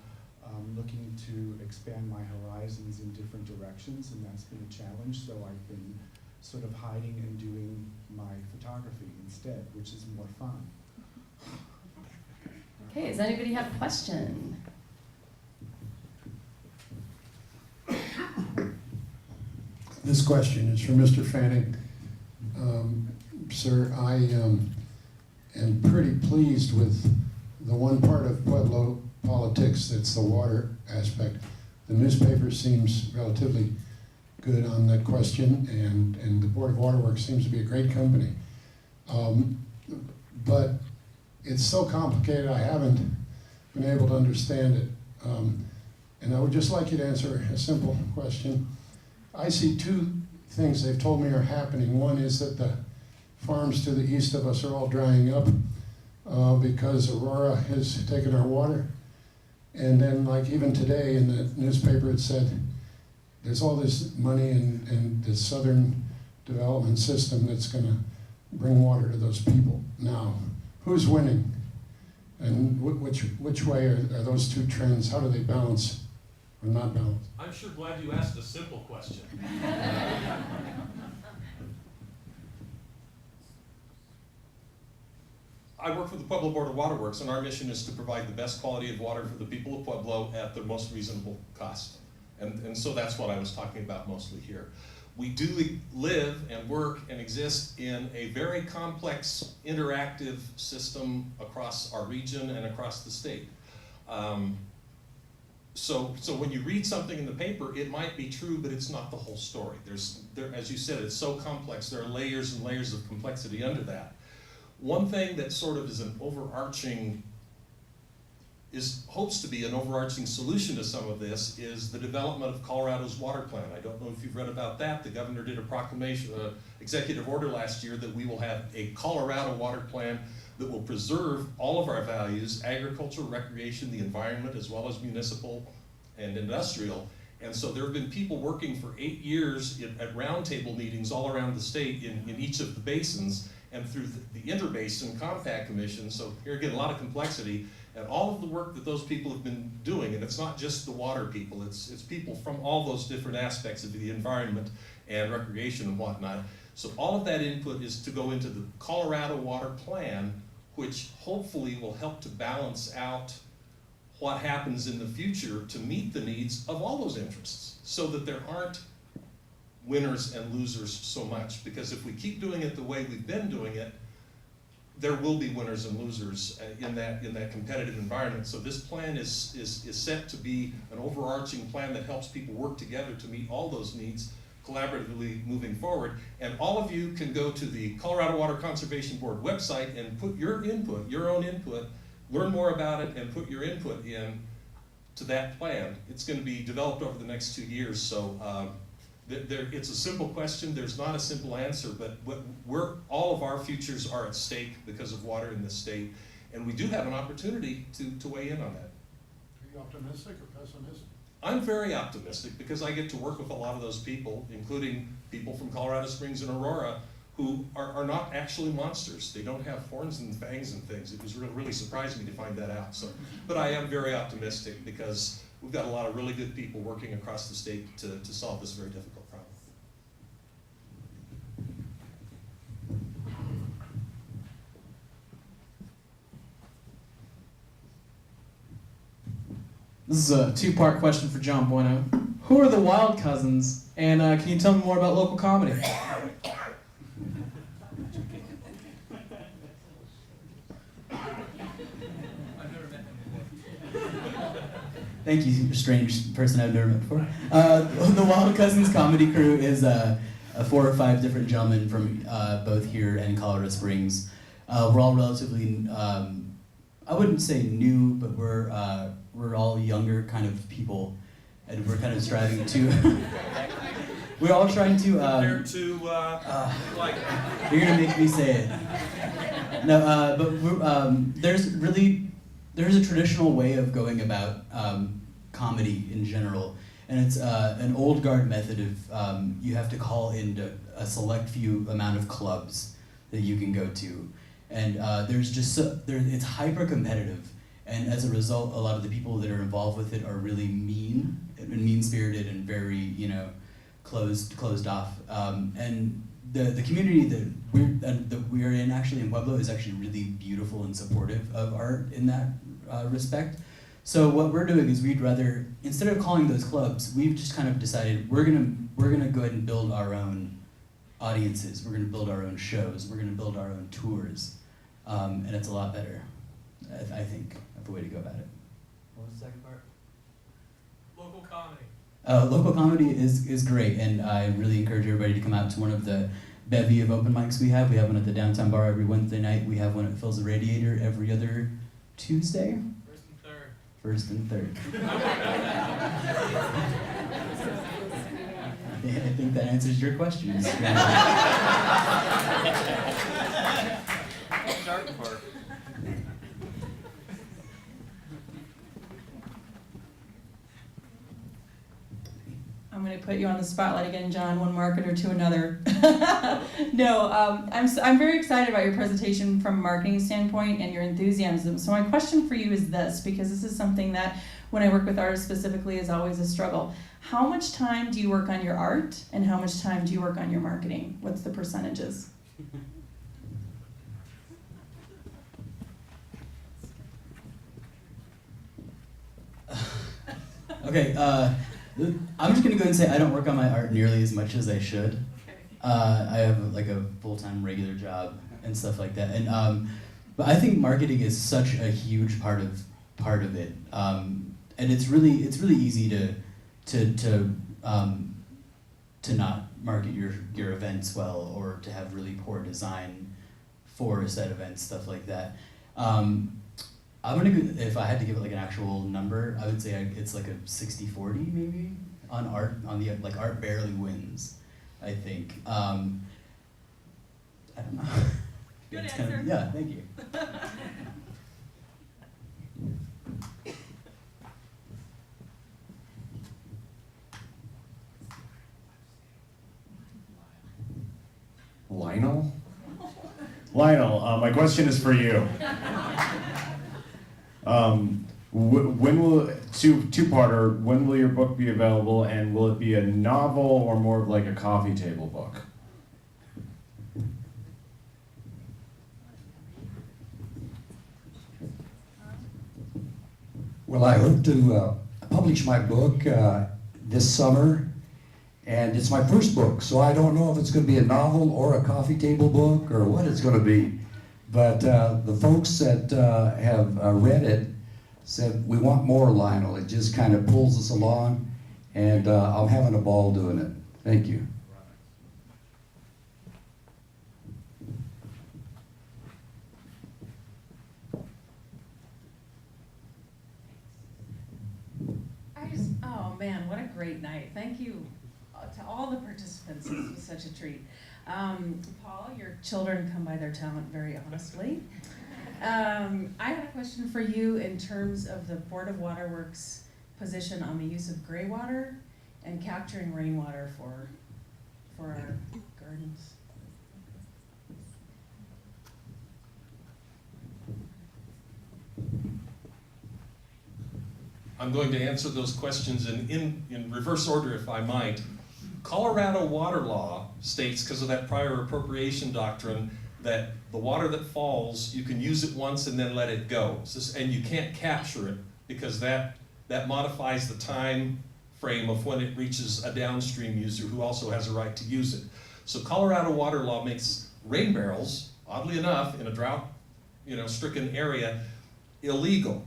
I'm looking to expand my horizons in different directions, and that's been a challenge. So I've been sort of hiding and doing my photography instead, which is more fun. Okay, does anybody have a question? This question is for Mr. Fanning. Sir, I am pretty pleased with the one part of Pueblo politics that's the water aspect. The newspaper seems relatively good on that question, and the Board of Waterworks seems to be a great company. But it's so complicated, I haven't been able to understand it. And I would just like you to answer a simple question. I see two things they've told me are happening. One is that the farms to the east of us are all drying up because Aurora has taken our water. And then, like even today in the newspaper, it said there's all this money in the southern development system that's going to bring water to those people. Now, who's winning? And which way are those two trends? How do they balance or not balance? I'm sure glad you asked a simple question. I work for the Pueblo Board of Waterworks, and our mission is to provide the best quality of water for the people of Pueblo at the most reasonable cost. And so that's what I was talking about mostly here. We do live and work and exist in a very complex, interactive system across our region and across the state. So when you read something in the paper, it might be true, but it's not the whole story. As you said, it's so complex. There are layers and layers of complexity under that. One thing that sort of is an overarching, hopes to be an overarching solution to some of this is the development of Colorado's water plan. I don't know if you've read about that. The governor did a proclamation, executive order last year that we will have a Colorado water plan that will preserve all of our values, agriculture, recreation, the environment, as well as municipal and industrial, And so there have been people working for 8 years at roundtable meetings all around the state in each of the basins and through the interbasin compact commission. So here again, a lot of complexity and all of the work that those people have been doing. And it's not just the water people, it's people from all those different aspects of the environment and recreation and whatnot. So all of that input is to go into the Colorado Water Plan, which hopefully will help to balance out what happens in the future to meet the needs of all those interests, so that there aren't winners and losers so much. Because if we keep doing it the way we've been doing it, there will be winners and losers in that competitive environment. So this plan is set to be an overarching plan that helps people work together to meet all those needs collaboratively moving forward. And all of you can go to the Colorado Water Conservation Board website and put your input, your own input, learn more about it and put your input in to that plan. It's going to be developed over the next 2 years. So it's a simple question. There's not a simple answer, but all of our futures are at stake because of water in this state. And we do have an opportunity to weigh in on that. Are you optimistic or pessimistic? I'm very optimistic because I get to work with a lot of those people, including people from Colorado Springs and Aurora, who are not actually monsters. They don't have horns and fangs and things. It was really surprising me to find that out. So, but I am very optimistic because we've got a lot of really good people working across the state to solve this very difficult problem. This is a two-part question for Jon Bueno. Who are the Wild Cousins, and can you tell me more about local comedy? Thank you, strange person I've never met before. The Wild Cousins comedy crew is 4 or 5 different gentlemen from both here and Colorado Springs. We're all relatively, I wouldn't say new, but we're all younger kind of people, and we're kind of striving to. We're all trying to. Compared to like. You're gonna make me say it. No, but there's a traditional way of going about comedy in general, and it's an old guard method of you have to call in a select few amount of clubs that you can go to, and it's hyper competitive, and as a result, a lot of the people that are involved with it are really mean-spirited and very closed off, and the community that we're in actually in Pueblo is actually really beautiful and supportive of art in that respect. So what we're doing is we'd rather, instead of calling those clubs, we've just kind of decided we're gonna go ahead and build our own audiences. We're gonna build our own shows. We're gonna build our own tours, and it's a lot better, I think, of the way to go about it. What was the second part? Local comedy. Local comedy is great, and I really encourage everybody to come out to one of the bevy of open mics we have. We have one at the Downtown Bar every Wednesday night. We have one at Phil's the Radiator every other Tuesday. First and third. I think that answers your questions. I'm going to put you on the spotlight again, Jon, one marketer to another. No, I'm very excited about your presentation from a marketing standpoint and your enthusiasm. So my question for you is this, because this is something that when I work with artists specifically is always a struggle. How much time do you work on your art and how much time do you work on your marketing? What's the percentages? Okay, I'm just gonna go ahead and say I don't work on my art nearly as much as I should. I have like a full-time regular job and stuff like that, and but I think marketing is such a huge part of it, and it's really easy to not market your events well, or to have really poor design for a set events, stuff like that. I'm gonna go, if I had to give it like an actual number, I would say it's like a 60-40 maybe on art. Like art barely wins, I think. I don't know. Good It's answer. kind of, yeah, thank you. Lionel, my question is for you. When will, two-parter, when will your book be available, and will it be a novel or more of like a coffee table book? Well, I hope to publish my book this summer, and it's my first book, so I don't know if it's going to be a novel or a coffee table book or what it's going to be. But the folks that have read it said, we want more, Lionel. It just kind of pulls us along, and I'm having a ball doing it. Thank you. Oh man, what a great night. Thank you to all the participants. This was such a treat. Paul, your children come by their talent very honestly. I had a question for you in terms of the Board of Waterworks position on the use of gray water and capturing rainwater for our gardens. I'm going to answer those questions in reverse order, if I might. Colorado water law states, because of that prior appropriation doctrine, that the water that falls, you can use it once and then let it go. And you can't capture it, because that modifies the time frame of when it reaches a downstream user who also has a right to use it. So Colorado water law makes rain barrels, oddly enough, in a drought, stricken area, illegal.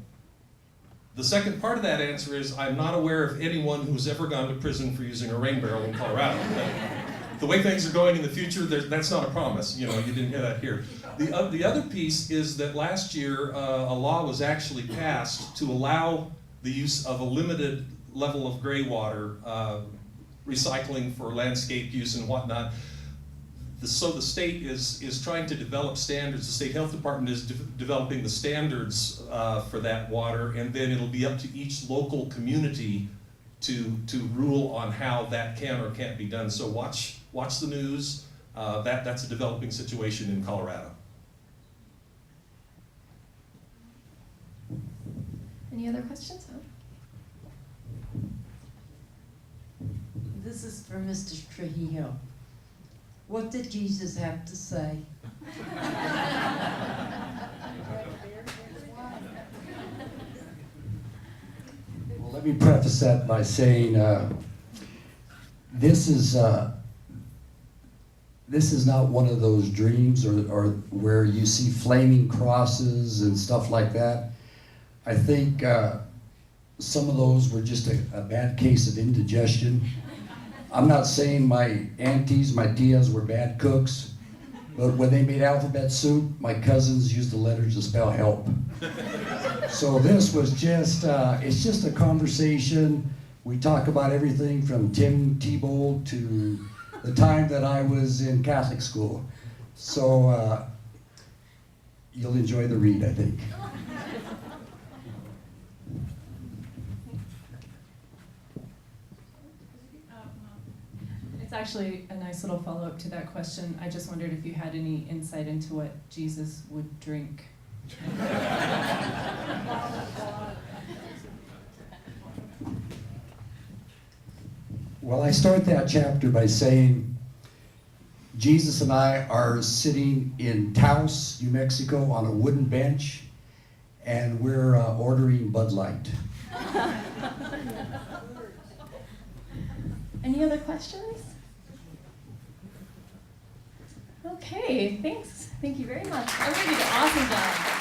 The second part of that answer is I'm not aware of anyone who's ever gone to prison for using a rain barrel in Colorado. The way things are going in the future, that's not a promise. You didn't hear that here. The other piece is that last year a law was actually passed to allow the use of a limited level of gray water recycling for landscape use and whatnot. So the state is trying to develop standards. The state health department is developing the standards for that water, and then it'll be up to each local community to rule on how that can or can't be done. So watch the news. That's a developing situation in Colorado. Any other questions? This is for Mr. Trujillo. What did Jesus have to say? Well, let me preface that by saying this is not one of those dreams or where you see flaming crosses and stuff like that. I think some of those were just a bad case of indigestion. I'm not saying my aunties, my tias were bad cooks, but when they made alphabet soup, my cousins used the letters to spell help. So this was just, it's just a conversation. We talk about everything from Tim Tebow to the time that I was in Catholic school. So you'll enjoy the read, I think. It's actually a nice little follow-up to that question. I just wondered if you had any insight into what Jesus would drink. Well, I start that chapter by saying Jesus and I are sitting in Taos, New Mexico on a wooden bench, and we're ordering Bud Light. Any other questions? Okay, thanks. Thank you very much. Everybody did an awesome job.